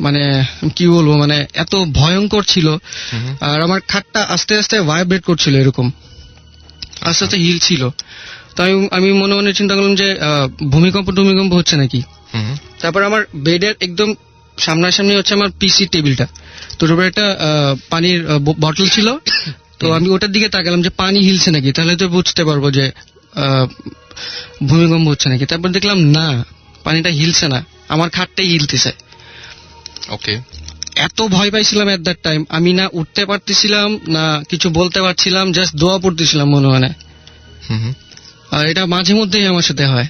Speaker 3: মানে কি বলবো, মানে এত ভয়ঙ্কর ছিল।
Speaker 2: হুম হুম।
Speaker 3: আর আমার খাটটা আস্তে আস্তে ভাইব্রেট করছিল, এরকম আস্তে আস্তে হিল ছিল। তো আমি মনে মনে চিন্তা করলাম যে ভূমিকম্প হচ্ছে নাকি।
Speaker 2: হুম হুম।
Speaker 3: তারপর আমার বেডের একদম সামনাসামনি হচ্ছে আমার পিসি টেবিলটা। তো ওর উপরে একটা পানির বটল ছিল। তো আমি ওটার দিকে তাকালাম যে পানি হিলছে নাকি, তাহলে তো বুঝতে পারবো যে ভূমিকম্প হচ্ছে নাকি। তারপর দেখলাম না, পানিটা হিলছে না, আমার খাটটাই হিলতেছে।
Speaker 2: ওকে।
Speaker 3: এত ভয় পাইছিলাম এট দ্যাট টাইম, আমি না উঠতে পারতেছিলাম না কিছু বলতে পারছিলাম, জাস্ট দোয়া পড়তেছিলাম মনে মনে।
Speaker 2: হুম হুম।
Speaker 3: আর এটা মাঝে মধ্যেই আমার সাথে হয়।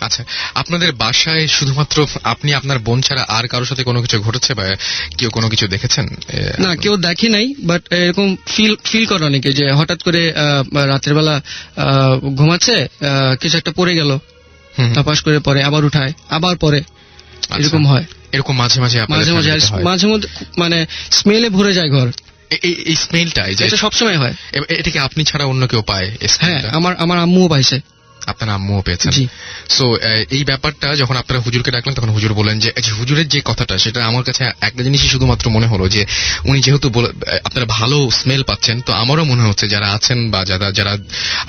Speaker 2: আচ্ছা, আপনাদের বাসায় শুধুমাত্র আপনি আপনার বোন ছাড়া আর কারোর সাথে কোনো কিছু ঘটেছে বা কেউ কোনো কিছু দেখেছেন?
Speaker 3: না, কেউ দেখি নাই, বাট এরকম ফিল করে অনেকে যে হঠাৎ করে রাতের বেলা ঘুমাচ্ছে, কিছু একটা পড়ে গেল,
Speaker 2: হুম,
Speaker 3: তাপাস করে পরে আবার উঠায়, আবার পরে,
Speaker 2: আচ্ছা।
Speaker 3: এরকম হয়
Speaker 2: এরকম মাঝে মাঝে আপনাদের
Speaker 3: মাঝে মাঝে।
Speaker 2: family-তে হয়?
Speaker 3: মাঝে মধ্যে মানে স্মেলে ভরে যায় ঘর,
Speaker 2: এই স্মেলটা, এই যে
Speaker 3: এটা সবসময় হয়।
Speaker 2: এটা কি আপনি ছাড়া অন্য কেউ পায় এই
Speaker 3: হ্যাঁ,
Speaker 2: smell-টা?
Speaker 3: আমার আম্মুও পাইছে।
Speaker 2: আপনার আম্মুও পেয়েছেন?
Speaker 3: জি।
Speaker 2: সো এই ব্যাপারটা যখন আপনারা হুজুরকে ডাকলেন তখন হুজুর বলেন যে হুজুরের যে কথাটা, সেটা আমার কাছে একটা জিনিসই শুধুমাত্র মনে হলো যে উনি যেহেতু আপনারা ভালো স্মেল পাচ্ছেন, তো আমারও মনে হচ্ছে যারা আছেন বা যারা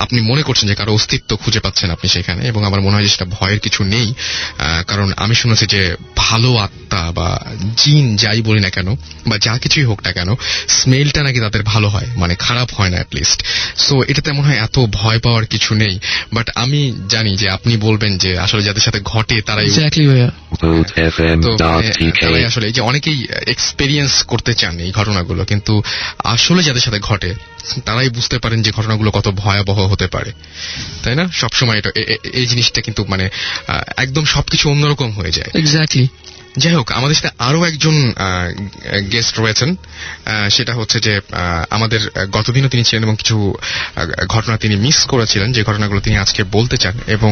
Speaker 2: আপনি মনে করছেন যে কারো অস্তিত্ব খুঁজে পাচ্ছেন আপনি সেখানে, এবং আমার মনে হয় যে সেটা ভয়ের কিছু নেই। কারণ আমি শুনেছি যে ভালো আত্মা বা জিন যাই বলি না কেন বা যা কিছুই হোক না কেন, স্মেলটা নাকি তাদের ভালো হয়, মানে খারাপ হয় না অ্যাটলিস্ট। সো এটাতে মনে হয় এত ভয় পাওয়ার কিছু নেই। বাট আমি জানি যে আপনি বলবেন যে আসলে যাদের সাথে ঘটে তারাই
Speaker 3: এক্স্যাক্টলি ভাইয়া।
Speaker 2: তো তারাই আসলে এই যে অনেকেই এক্সপেরিয়েন্স করতে চান এই ঘটনাগুলো, কিন্তু আসলে যাদের সাথে ঘটে তারাই বুঝতে পারেন যে ঘটনাগুলো কত ভয়াবহ হতে পারে, তাই না? সবসময় এটা এই জিনিসটা কিন্তু মানে একদম সবকিছু অন্যরকম হয়ে যায়।
Speaker 3: এক্স্যাক্টলি।
Speaker 2: যাই হোক, আমাদের সাথে আরো একজন গেস্ট রয়েছেন। সেটা হচ্ছে যে আমাদের গতদিনও তিনি ছিলেন এবং কিছু ঘটনা তিনি মিস করেছিলেন, যে ঘটনাগুলো তিনি আজকে বলতে চান। এবং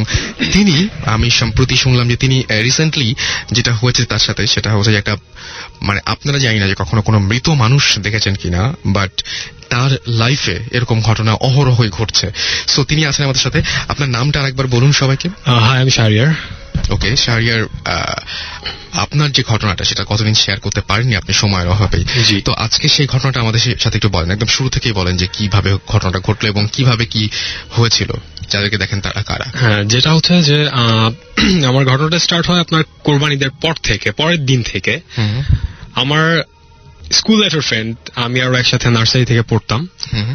Speaker 2: তিনি, আমি সম্প্রতি শুনলাম যে তিনি রিসেন্টলি যেটা হয়েছে তার সাথে, সেটা হচ্ছে যে একটা, মানে আপনারা জানি না যে কখনো কোনো মৃত মানুষ দেখেছেন কিনা, বাট তার লাইফে এরকম ঘটনা অহরহই ঘটছে। সো তিনি আছেন আমাদের সাথে। আপনার নামটা আরেকবার বলুন সবাইকে।
Speaker 4: হাই, আমি শাহরিয়ার।
Speaker 2: ওকে শাহরিয়ার, আপনার যে ঘটনাটা সেটা কতদিন শেয়ার করতে পারেননি আপনি সময়ের অভাবেই।
Speaker 4: জি।
Speaker 2: তো আজকে সেই ঘটনাটা আমাদের সাথে একটু বলেন, একদম শুরু থেকেই বলেন যে কিভাবে ঘটনাটা ঘটলো এবং কিভাবে কি হয়েছিল, যাদেরকে দেখেন তারা কারা।
Speaker 4: হ্যাঁ, যেটা হচ্ছে যে আমার ঘটনাটা স্টার্ট হয় আপনার কোরবানিদের পরের দিন থেকে।
Speaker 2: হুম,
Speaker 4: আমার স্কুল লাইফের ফ্রেন্ড, আমি আরো একসাথে নার্সারি থেকে পড়তাম।
Speaker 2: হুম,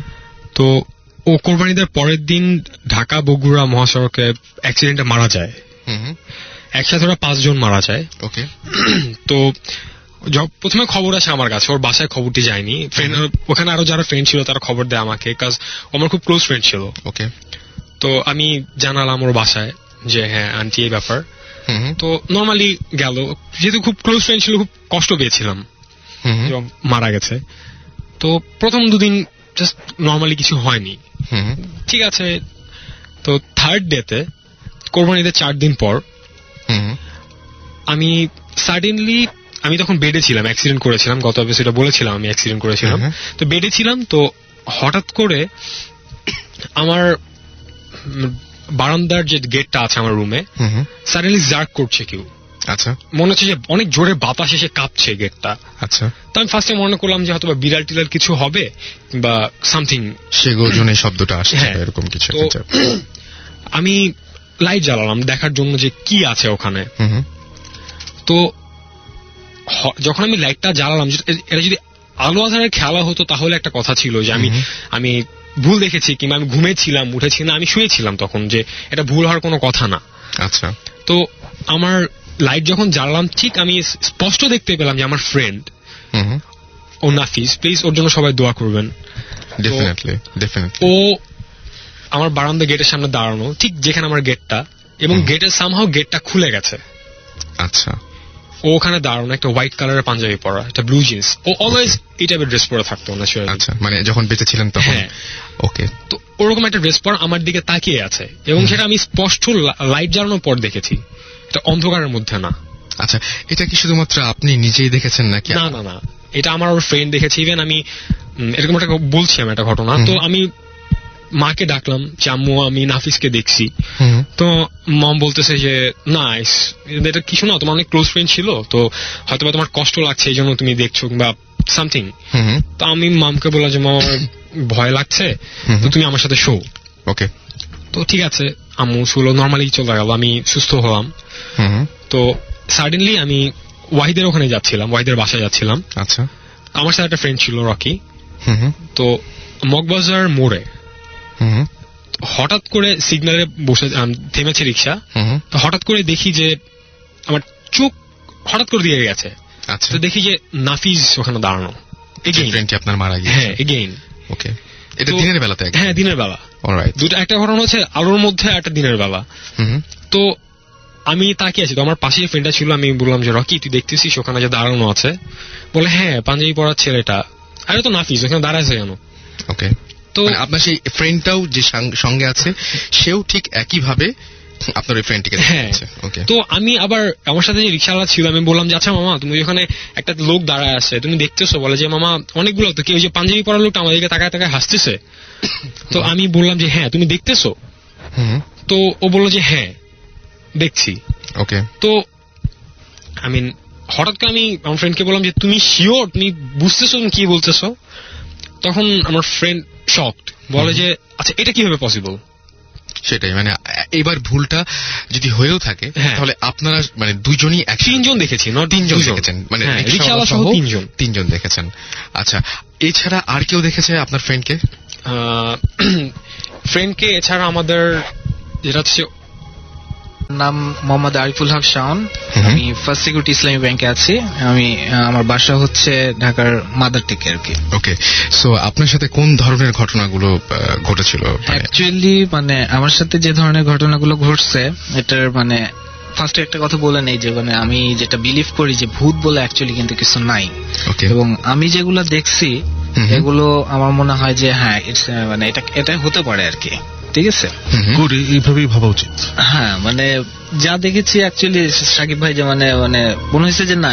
Speaker 4: তো ও কোরবানিদের পরের দিন ঢাকা বগুড়া মহাসড়কে অ্যাক্সিডেন্টে মারা যায়।
Speaker 2: হুম,
Speaker 4: একসাথে ওরা 5 জন মারা যায়।
Speaker 2: ওকে।
Speaker 4: তো প্রথমে খবর আসে আমার কাছে, ওর বাসায় খবরটি যায়নি। ওখানে আরো যারা ফ্রেন্ড ছিল তারা খবর দেয় আমাকে, কাজ আমার খুব ক্লোজ ফ্রেন্ড ছিল।
Speaker 2: ওকে।
Speaker 4: তো আমি জানালাম ওর বাসায় যে হ্যাঁ আন্টি এই ব্যাপার।
Speaker 2: হুম,
Speaker 4: তো নর্মালি গেল, যেহেতু খুব ক্লোজ ফ্রেন্ড ছিল, খুব কষ্ট পেয়েছিলাম
Speaker 2: হুম,
Speaker 4: যে ও মারা গেছে। তো প্রথম দুদিন জাস্ট নর্মালি কিছু হয়নি,
Speaker 2: হুম,
Speaker 4: ঠিক আছে। তো থার্ড ডেতে, কোরবানিদের 4 দিন পর,
Speaker 2: হুম,
Speaker 4: আমি সাডেনলি, আমি তখন বেডে ছিলাম, অ্যাক্সিডেন্ট করেছিলাম, গত এপিসোডে বলেছিলাম আমি অ্যাক্সিডেন্ট করেছিলাম। তো বেডে ছিলাম, তো হঠাৎ করে আমার বারান্দার যে গেটটা আছে আমার রুমে,
Speaker 2: হুম,
Speaker 4: সাডেনলি জার্ক করছে কেউ।
Speaker 2: আচ্ছা,
Speaker 4: মনে হচ্ছে যে অনেক জোরে বাতাস এসে কাঁপছে গেটটা।
Speaker 2: আচ্ছা।
Speaker 4: তো আমি ফার্স্টে মনে করলাম যে হয়তো বা বিড়াল টিলাল কিছু হবে বা সামথিং।
Speaker 2: সে গর্জনে শব্দটা আসছে,
Speaker 4: হ্যাঁ।
Speaker 2: এরকম কিছু
Speaker 4: তো
Speaker 2: একটা।
Speaker 4: আমি লাইট জ্বালালাম দেখার জন্য যে কি আছে ওখানে।
Speaker 2: হুম,
Speaker 4: তো যখন আমি লাইটটা জ্বালালাম, এটা যদি আলো আধারের খেলা হতো তাহলে একটা কথা ছিল যে আমি ভুল দেখেছি, কিংবা আমি ঘুমেছিলাম, উঠেছি না, আমি শুয়েছিলাম তখন, যে এটা ভুল হওয়ার কোনো কথা না।
Speaker 2: আচ্ছা।
Speaker 4: তো আমার লাইট যখন জ্বালালাম, ঠিক আমি স্পষ্ট দেখতে পেলাম যে আমার friend
Speaker 2: hmm,
Speaker 4: O Nafis, please ওর জন্য সবাই দোয়া করবেন।
Speaker 2: ডেফিনেটলি।
Speaker 4: ও আমার বারান্দা গেটের সামনে দাঁড়ানো, ঠিক যেখানে আমার গেটটা, এবং গেটের সামহাও গেটটা খুলে গেছে।
Speaker 2: আচ্ছা।
Speaker 4: ও ওখানে দাঁড়ানো, একটা হোয়াইট কালারের পাঞ্জাবি পরা, একটা ব্লু জিন্স। ও অলওয়েজ এই টাইপের ড্রেস পরে থাকতো না।
Speaker 2: আচ্ছা, মানে যখন বেঁচে ছিলেন তখন।
Speaker 4: হ্যাঁ।
Speaker 2: ওকে।
Speaker 4: তো ওরকম একটা ড্রেস পরা আমার দিকে তাকিয়ে আছে, এবং সেটা আমি স্পষ্ট লাইট জ্বালানোর পর দেখেছি, এটা অন্ধকারের মধ্যে না।
Speaker 2: আচ্ছা, এটা কি শুধুমাত্র আপনি নিজেই দেখেছেন নাকি?
Speaker 4: না না না, এটা আমার ওর ফ্রেন্ড দেখেছে। ইভেন আমি এরকম একটা বলছি আমি একটা ঘটনা। তো আমি মাকে ডাকলাম যে আম্মু, আমি নাফিসকে দেখছি। তো মম বলতেছে যে না, এটা কিছু না, তোমার অনেক ক্লোজ ফ্রেন্ড ছিল, তো হয়তো তোমার কষ্ট লাগছে এই জন্য তুমি দেখছো, কিংবা সামথিং। তো আমি মামকে বললাম যে মাম, আমার ভয় লাগছে, তো তুমি আমার সাথে শো।
Speaker 2: ওকে।
Speaker 4: তো ঠিক আছে, আম্মু শুলো, নর্মালি চলে গেল, আমি সুস্থ হলাম। তো সাডেনলি আমি ওয়াহিদের ওখানে যাচ্ছিলাম, ওয়াহিদের বাসায় যাচ্ছিলাম।
Speaker 2: আচ্ছা।
Speaker 4: আমার সাথে একটা ফ্রেন্ড ছিল, রকি। তো মগবাজার মোড়ে হঠাৎ করে সিগন্যালে বসে থেমেছে রিক্সা। তো হঠাৎ করে দেখি যে আমার চোখ হঠাৎ করে দিয়ে গেছে।
Speaker 2: আচ্ছা।
Speaker 4: তো দেখি যে নাফিজ ওখানে দাঁড়ানো।
Speaker 2: আপনার মারা গিয়েছে?
Speaker 4: হ্যাঁ, এগেইন।
Speaker 2: ওকে। এটা দিনের বেলাতে?
Speaker 4: হ্যাঁ, দিনের বেলা।
Speaker 2: অলরাইট।
Speaker 4: দুটো, একটা ঘটনা হচ্ছে আলোর মধ্যে, একটা দিনের বেলা। তো আমি তাকিয়ে আছি, তো আমার পাশেই ফ্রেন্ডটা ছিল, আমি বললাম যে রকি তুই দেখতেছিস ওখানে যে দাঁড়ানো আছে? বলে হ্যাঁ পাঞ্জাবি পরার ছেলেটা। আরে তো নাফিস, ওখানে দাঁড়াইছে কেন?
Speaker 2: ওকে,
Speaker 4: তো
Speaker 2: তো আপনার সেই ফ্রেন্ডটাও যে সঙ্গে আছে সেও ঠিক একই ভাবে আপনার ওই ফ্রেন্ডটিকে
Speaker 4: হ্যাঁ।
Speaker 2: দেখছে। ওকে,
Speaker 4: তো আমি আবার আমার সাথে যে রিক্সাওয়ালা ছিল, আমি বললাম যে আচ্ছা মামা তুমি ওখানে একটা লোক দাঁড়ায় আছে তুমি দেখতেছো? বলে যে মামা অনেকগুলো, তো কেউ যে পাঞ্জাবি পরা লোকটা আমাদেরকে তাকায় তাকায় হাসতেছে। তো আমি বললাম যে হ্যাঁ তুমি দেখতেছো? তো ও বললো যে হ্যাঁ দেখছি।
Speaker 2: ওকে,
Speaker 4: তো আই মিন হঠাৎ করে আমি আমার ফ্রেন্ডকে বললাম যে তুমি শিওর, তুমি বুঝতেছো তুমি কি বলতেছো? তখন আমার ফ্রেন্ড শকড, বলে যে আচ্ছা এটা কিভাবে পসিবল?
Speaker 2: সেটাই, মানে এবার ভুলটা যদি হয়েও থাকে
Speaker 4: হ্যাঁ।
Speaker 2: তাহলে আপনারা মানে দুইজনই
Speaker 4: তিনজন দেখেছি,
Speaker 2: তিনজন দেখেছেন, মানে
Speaker 4: রিক্সাওয়ালা সহ
Speaker 2: তিনজন দেখেছেন। আচ্ছা, এছাড়া আর কেউ দেখেছে আপনার ফ্রেন্ডকে?
Speaker 4: ফ্রেন্ডকে এছাড়া আমাদের যেটা হচ্ছে
Speaker 5: নাম মোহাম্মদ আরিফুল হক শাওন। আমি ফার্স্ট সিকিউরিটি ইসলামী ব্যাংকে আছি। আমি আমার বাসা হচ্ছে ঢাকার মাদার টেকে আর কি।
Speaker 2: ওকে, সো আপনার সাথে কোন ধরনের ঘটনাগুলো ঘটেছিল?
Speaker 5: অ্যাকচুয়ালি মানে আমার সাথে যে ধরনের ঘটনাগুলো ঘটছে এটার মানে ফার্স্টে একটা কথা বলে নেই যে মানে আমি যেটা বিলিভ করি যে ভূত বলে অ্যাকচুয়ালি কিন্তু কিছু নাই,
Speaker 2: ওকে,
Speaker 5: এবং আমি যেগুলো দেখছি এগুলো আমার মনে হয় যে হ্যাঁ মানে এটা হতে পারে আর কি। ঠিক আছে,
Speaker 6: গুড, এইভাবেই ভাবা উচিত।
Speaker 5: হ্যাঁ মানে যা দেখেছি অ্যাকচুয়ালি সাকিব ভাই, যে মানে মানে মনে হয়েছে যে না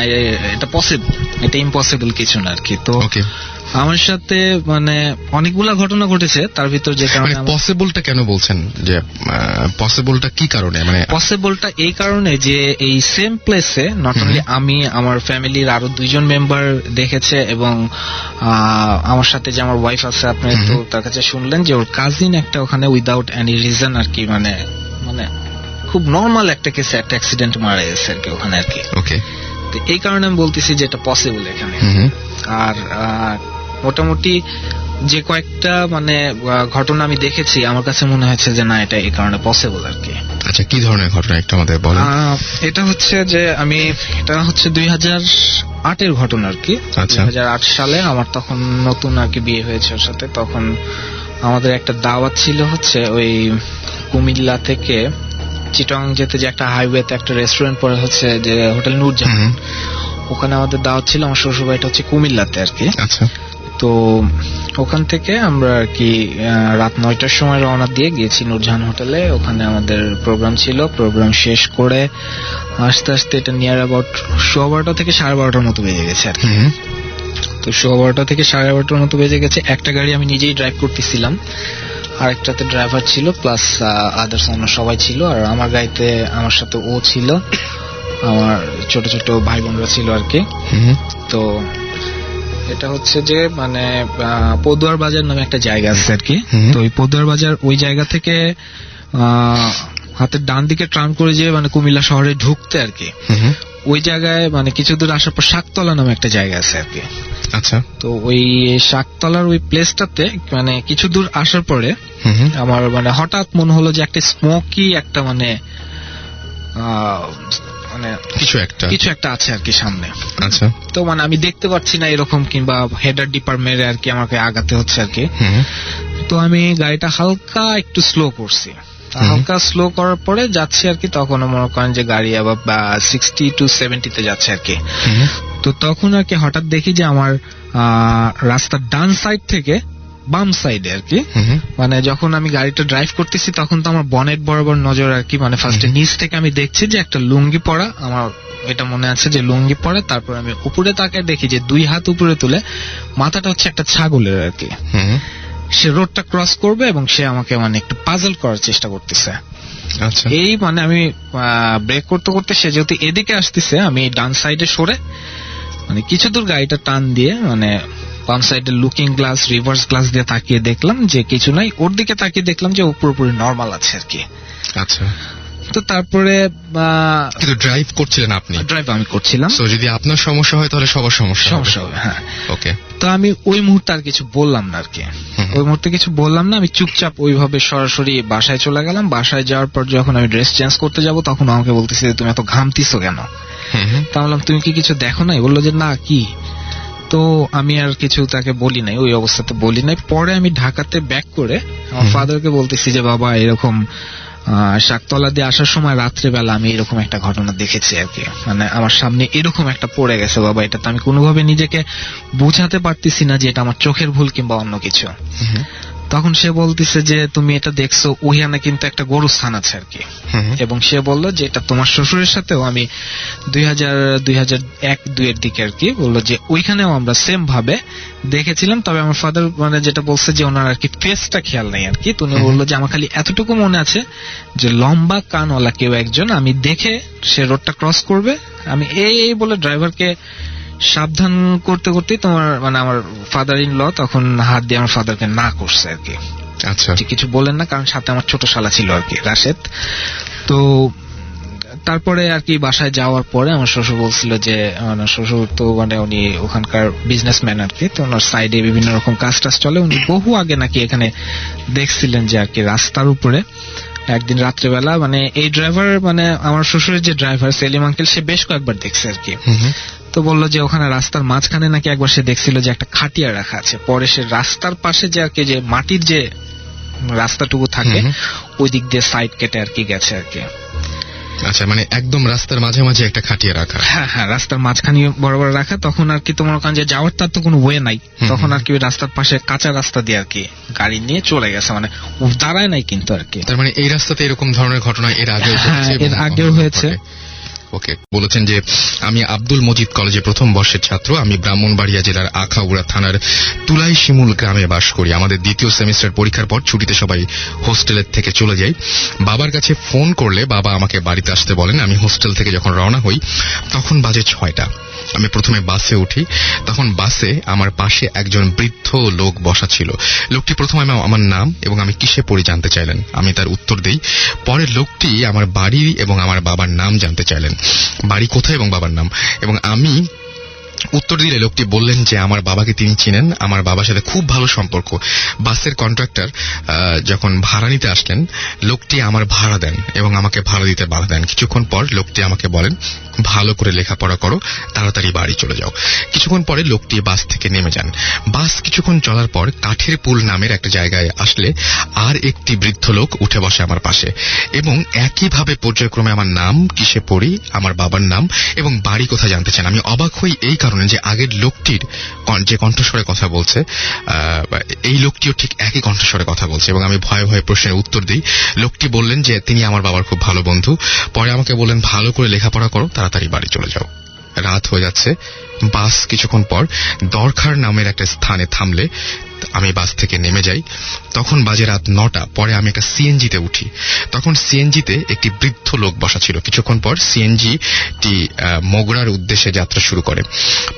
Speaker 5: এটা পসিবল, এটা ইম্পসিবল কিছু না আর কি। তো
Speaker 2: ওকে,
Speaker 5: আমার সাথে মানে অনেকগুলা ঘটনা ঘটেছে, তার ভিতর যে কারণে
Speaker 2: পসিবলটা কেন বলছেন, যে পসিবলটা কি কারণে? মানে
Speaker 5: পসিবলটা এই কারণে যে এই সেম প্লেসে নট অনলি আমি, আমার ফ্যামিলির আরো 2জন মেম্বার দেখেছে, এবং আমার সাথে যে আমার ওয়াইফ আছে, আপনি তো তার কাছে শুনলেন যে ওর কাজিন একটা ওখানে উইদাউট এনি রিজন আর কি, মানে মানে খুব নর্মাল একটা কেসে একটা অ্যাক্সিডেন্ট মারা গেছে আর কি ওখানে আর কি।
Speaker 2: ওকে,
Speaker 5: তো এই কারণে আমি বলতেছি যে এটা পসিবল এখানে। আর মোটামুটি যে কয়েকটা মানে ঘটনা আমি দেখেছি, আমার কাছে মনে হয়েছে যে না এটা এই কারণে পসিবল আর কি।
Speaker 2: আচ্ছা, কি ধরনের ঘটনা একটু আমাদের বলেন।
Speaker 5: এটা হচ্ছে যে এটা হচ্ছে 2008-এর ঘটনা আর কি।
Speaker 2: আচ্ছা।
Speaker 5: 2008 সালে আমার তখন নতুন আর কি বিয়ে হয়েছে ওর সাথে। তখন আমাদের একটা দাওয়াত ছিল হচ্ছে ওই কুমিল্লা থেকে চিটাং যেতে, যে একটা হাইওয়েতে একটা রেস্টুরেন্ট পরে হচ্ছে যে হোটেল নূরজাহান, ওখানে আমাদের দাওয়াত ছিল। আমার শ্বশুর বাড়িটা হচ্ছে কুমিল্লাতে আর কি।
Speaker 2: আচ্ছা,
Speaker 5: তো ওখান থেকে আমরা আর কি রাত 9টার সময় রওনা দিয়ে গিয়েছি নূরজাহান হোটেলে। ওখানে আমাদের প্রোগ্রাম ছিল। প্রোগ্রাম শেষ করে আস্তে আস্তে এটা নিয়ার অ্যাবাউট 12:15 থেকে 12:30 মতো বেজে গেছে আর কি। তো 12:15 থেকে 12:30 মতো বেজে গেছে। একটা গাড়ি আমি নিজেই ড্রাইভ করতেছিলাম, আরেকটাতে ড্রাইভার ছিল, প্লাস আদার্স অন্য সবাই ছিল। আর আমার গাড়িতে আমার সাথে ও ছিল, আমার ছোট ছোট ভাই বোনরা ছিল আর কি। তো এটা হচ্ছে যে মানে পদুয়ার বাজার নামে একটা জায়গা আছে আর কি। তো ওই পদুয়ার বাজার, ওই জায়গা থেকে হাতের ডান দিকে টার্ন করে যে মানে কুমিল্লা শহরে ঢুকতে আর কি, ওই জায়গায় মানে কিছু দূর আসার পর শাকতলা নামে একটা জায়গা আছে আর কি।
Speaker 2: আচ্ছা,
Speaker 5: তো ওই শাকতলার ওই প্লেসটাতে মানে কিছু দূর আসার পরে আমার মানে হঠাৎ মনে হলো যে একটা স্মোকি একটা মানে মানে কিছু একটা আছে আর কি সামনে।
Speaker 2: আচ্ছা,
Speaker 5: তো মানে আমি দেখতে পাচ্ছি না এরকম, কিংবা হেডার ডিপার্টমেন্টে আর কি আমাকে আগাতে হচ্ছে আর কি। তো আমি গাড়িটা হালকা একটু স্লো করছি। হালকা স্লো করার পরে যাচ্ছি আর কি। তখন মনে করেন যে গাড়ি আবার 60 to 70 যাচ্ছে আর কি। তো তখন আর কি হঠাৎ দেখি যে আমার রাস্তার ডান সাইড থেকে বাম সাইডে আর কি, মানে যখন আমি গাড়িটা ড্রাইভ করতেছি তখন তো আমার বনেট বরাবর নজর আর কি। মানে ফার্স্টে নিচ থেকে আমি দেখছি যে একটা লুঙ্গি পরা, আমার এটা মনে আছে যে লুঙ্গি পরে। তারপর আমি উপরে তাকিয়ে দেখি যে 2 হাত উপরে তুলে মাথাটা হচ্ছে একটা ছাগলের আর কি। সে রোডটা ক্রস করবে এবং সে আমাকে মানে একটু পাজল করার চেষ্টা করতেছে।
Speaker 2: আচ্ছা,
Speaker 5: এই মানে আমি ব্রেক করতে করতে সে যেহেতু এদিকে আসতেছে, আমি ডান সাইডে সরে মানে কিছু দূর গাড়িটা টান দিয়ে মানে বাম সাইডে লুকিং গ্লাস, রিভার্স গ্লাস দিয়ে তাকিয়ে দেখলাম যে কিছু নাই। ওর দিকে তাকিয়ে দেখলাম যে ও পুরোপুরি নর্মাল আছে আর কি।
Speaker 2: আচ্ছা,
Speaker 5: তো তারপরে
Speaker 2: কিন্তু ড্রাইভ করছিলেন আপনি?
Speaker 5: ড্রাইভ আমি করছিলাম।
Speaker 2: তো যদি আপনার সমস্যা হয় তাহলে সবার সমস্যা
Speaker 5: হবে। হ্যাঁ,
Speaker 2: ওকে।
Speaker 5: তো আমি ওই মুহূর্তে আর কিছু বললাম না আর কি। ওই মুহূর্তে কিছু বললাম না, আমি চুপচাপ ওইভাবে সরাসরি বাসায় চলে গেলাম। বাসায় যাওয়ার পর যখন আমি ড্রেস চেঞ্জ করতে যাব তখন আমাকে বলতেছে যে তুমি এত ঘামতিছো কেন? তা বললাম তুমি কি কিছু দেখো নাই? বললো যে না, কি? তো আমি আর কিছু তাকে বলি নাই, ওই অবস্থাতে বলি নাই। পরে আমি ঢাকাতে ব্যাক করে আমার ফাদারকে বলতেছি যে বাবা এরকম শাকতলা দিয়ে আসার সময় রাত্রেবেলা আমি এরকম একটা ঘটনা দেখেছি আর কি, মানে আমার সামনে এরকম একটা পড়ে গেছে বাবা, এটা তো আমি কোনোভাবে নিজেকে বোঝাতে পারতেছি না যে এটা আমার চোখের ভুল কিংবা অন্য কিছু। তখন সে বলতেছে যে তুমি এটা দেখছো, ওইখানে কিন্তু একটা গরুস্থান আছে আর কি, এবং সে বলল যে এটা তোমার শ্বশুরের সাথেও আমি 2001-2 এর দিকে আর কি বললো যে ওইখানেও আমরা সেম ভাবে দেখেছিলাম। তবে আমার ফাদার মানে যেটা বলছে যে ওনার আর কি ফেসটা খেয়াল নাই আর কি, তো উনি বললো যে আমার খালি এতটুকু মনে আছে যে লম্বা কানওয়ালা কেউ একজন আমি দেখে সে রোডটা ক্রস করবে, আমি এই বলে ড্রাইভারকে সাবধান করতে করতেই তোমার মানে আমার ফাদার ইন ল তখন হাত দিয়ে আমার ফাদারকে না করছে আর কি।
Speaker 2: আচ্ছা,
Speaker 5: কিছু বলেন না, কারণ সাথে আমার ছোট শালা ছিল আর কি, রাশেদ। তো তারপরে আর কি বাসায় যাওয়ার পরে আমার শ্বশুর বলছিল যে মানে শ্বশুর তো মানে উনি ওখানকার বিজনেসম্যান আর কি, তো ওনার সাইডে বিভিন্ন রকম কাজ টাজ চলে, উনি বহু আগে নাকি এখানে দেখছিলেন যে আর কি রাস্তার উপরে একদিন রাত্রেবেলা মানে এই ড্রাইভার মানে আমার শ্বশুরের যে ড্রাইভার সেলিম আঙ্কেল সে বেশ কয়েকবার দেখছে আর কি। তো বললো যে ওখানে রাস্তার মাঝখানে নাকি একবার সে দেখছিল যে একটা খাটিয়া রাখা আছে, পরে সে রাস্তার পাশে যে আর কি যে মাটির যে রাস্তাটুকু থাকে ওই দিক দিয়ে সাইড কেটে আর কি গেছে আর কি।
Speaker 2: আচ্ছা, মানে একদম রাস্তার মাঝে মাঝে একটা খাটিয়ে রাখা।
Speaker 5: হ্যাঁ হ্যাঁ, রাস্তার মাঝখানে বরাবর রাখা। তখন আর কি তোমার ওখানে যে যাওয়ার তার তো কোনো ওয়ে নাই, তখন আর কি ওই রাস্তার পাশে কাঁচা রাস্তা দিয়ে আর কি গাড়ি নিয়ে চলে গেছে, মানে দাঁড়ায় নাই কিন্তু আর কি।
Speaker 2: তার মানে এই রাস্তাতে এরকম ধরনের ঘটনা এর আগেও ঘটেছে?
Speaker 5: এর আগেও হয়েছে।
Speaker 2: ওকে, বলেছেন যে আমি আব্দুল মজিদ কলেজে প্রথম বর্ষের ছাত্র, আমি ব্রাহ্মণবাড়িয়া জেলার আখাউড়া থানার তুলাই শিমুল গ্রামে বাস করি। আমাদের দ্বিতীয় সেমিস্টার পরীক্ষার পর ছুটিতে সবাই হোস্টেলের থেকে চলে যাই। বাবার কাছে ফোন করলে বাবা আমাকে বাড়িতে আসতে বলেন। আমি হোস্টেল থেকে যখন রওনা হই তখন বাজে 6টা। আমি প্রথমে বাসে উঠি, তখন বাসে আমার পাশে একজন বৃদ্ধ লোক বসা ছিল। লোকটি প্রথমে আমার নাম এবং আমি কিসে পড়ি জানতে চাইলেন, আমি তার উত্তর দেই। পরে লোকটি আমার বাড়ি এবং আমার বাবার নাম জানতে চাইলেন, বাড়ি কোথায় এবং বাবার নাম, এবং আমি উত্তর দিলে লোকটি বললেন যে আমার বাবাকে তিনি চিনেন, আমার বাবার সাথে খুব ভালো সম্পর্ক। বাসের কন্ট্রাক্টর যখন ভাড়া নিতে আসলেন লোকটি আমার ভাড়া দেন এবং আমাকে ভাড়া দিতে বাধা দেন। কিছুক্ষণ পর লোকটি আমাকে বলেন ভালো করে লেখাপড়া করো, তাড়াতাড়ি বাড়ি চলে যাও। কিছুক্ষণ পরে লোকটি বাস থেকে নেমে যান। বাস কিছুক্ষণ চলার পর কাঠের পুল নামের একটা জায়গায় আসলে আর একটি বৃদ্ধ লোক উঠে বসে আমার পাশে এবং একইভাবে পর্যায়ক্রমে আমার নাম, কিসে পড়ি, আমার বাবার নাম এবং বাড়ি কোথায় জানতে চান। আমি অবাক হই এই কারণে যে আগের লোকটির যে কণ্ঠস্বরে কথা বলছে এই লোকটিও ঠিক একই কণ্ঠস্বরে কথা বলছে এবং আমি ভয়ে ভয়ে প্রশ্নের উত্তর দিই। লোকটি বললেন যে তিনি আমার বাবার খুব ভালো বন্ধু। পরে আমাকে বললেন ভালো করে লেখাপড়া করো, তাড়াতাড়ি বাড়ি চলে যাও। রাত হয়ে যাচ্ছে। বাস কিছুক্ষণ পর দরখার নামের একটা স্থানে থামলে আমি বাস থেকে নেমে যাই। তখন বাজে রাত 9টা। পরে আমি একটা সিএনজিতে উঠি। তখন সিএনজিতে একটি বৃদ্ধ লোক বসা ছিল। কিছুক্ষণ পর সিএনজিটি মগরার উদ্দেশ্যে যাত্রা শুরু করে।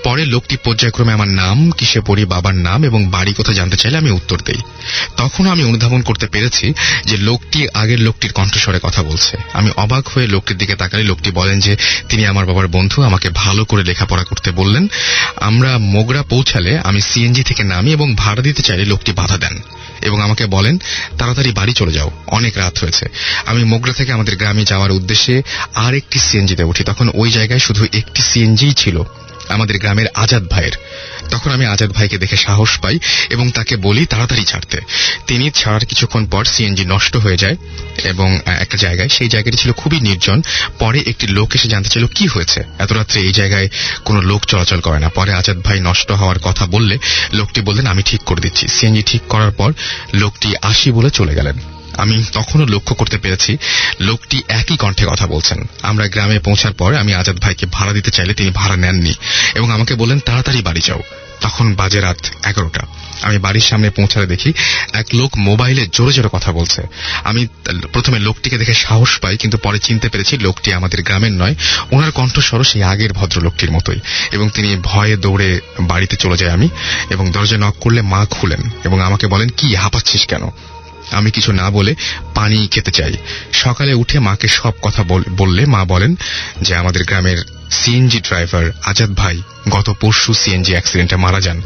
Speaker 2: পরে লোকটি পর্যায়ক্রমে আমার নাম, কিসে পড়ি, বাবার নাম এবং বাড়ি কোথায় জানতে চাইলে আমি উত্তর দেই। তখন আমি অনুধাবন করতে পেরেছি যে লোকটি আগের লোকটির কণ্ঠস্বরে কথা বলছে। আমি অবাক হয়ে লোকটির দিকে তাকালে লোকটি বলেন যে তিনি আমার বাবার বন্ধু, আমাকে ভালো করে লেখাপড়া করতে বললেন। আমরা মগরা পৌঁছালে আমি সিএনজি থেকে নামি এবং ভাড়া দিতে চাইলে লোকটি বাধা দেন এবং আমাকে বলেন তাড়াতাড়ি বাড়ি চলে যাও, অনেক রাত হয়েছে। আমি মগরা থেকে আমাদের গ্রামে যাওয়ার উদ্দেশ্যে আর একটি সিএনজিতে উঠি। তখন ওই জায়গায় শুধু একটি সিএনজিই ছিল, আমাদের গ্রামের আজাদ ভাইয়ের। তখন আমি আজাদ ভাইকে দেখে সাহস পাই এবং তাকে বলি তাড়াতাড়ি ছাড়তে। তিনি ছাড়ার কিছুক্ষণ পর সিএনজি নষ্ট হয়ে যায় এবং একটা জায়গায়, সেই জায়গাটি ছিল খুবই নির্জন। পরে একটি লোক এসে জানতে চাইল কি হয়েছে, এত রাত্রে এই জায়গায় কোনো লোক চলাচল করে না। পরে আজাদ ভাই নষ্ট হওয়ার কথা বললে লোকটি বললেন আমি ঠিক করে দিচ্ছি। সিএনজি ঠিক করার পর লোকটি আসি বলে চলে গেলেন। আমি তখনও লক্ষ্য করতে পেরেছি লোকটি একই কণ্ঠে কথা বলছেন। আমরা গ্রামে পৌঁছার পর আমি আজাদ ভাইকে ভাড়া দিতে চাইলে তিনি ভাড়া নেননি এবং আমাকে বললেন তাড়াতাড়ি বাড়ি যাও। তখন বাজে রাত 11টা। আমি বাড়ির সামনে পৌঁছালে দেখি এক লোক মোবাইলে জোরে জোরে কথা বলছে। আমি প্রথমে লোকটিকে দেখে সাহস পাই, কিন্তু পরে চিনতে পেরেছি লোকটি আমাদের গ্রামের নয়। ওনার কণ্ঠস্বর সেই আগের ভদ্রলোকটির মতোই এবং তিনি ভয়ে দৌড়ে বাড়িতে চলে যায়। আমি এবং দরজা নক করলে মা খুলেন এবং আমাকে বলেন কি হাঁপাচ্ছিস কেন। আমি কিছু না বলে পানি খেতে চাই। সকালে উঠে মাকে সব কথা বললে মা বলেন যে আমাদের গ্রামের সিএনজি ড্রাইভার আজাদ ভাই গত পরশু সিএনজি অ্যাক্সিডেন্টে মারা যান।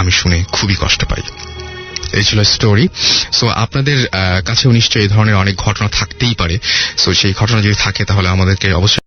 Speaker 2: আমি শুনে খুবই কষ্ট পাই। এই ছিল স্টোরি। সো আপনাদের কাছেও নিশ্চয়ই এই ধরনের অনেক ঘটনা থাকতেই পারে। সো সেই ঘটনা যদি থাকে তাহলে আমাদেরকে অবশ্যই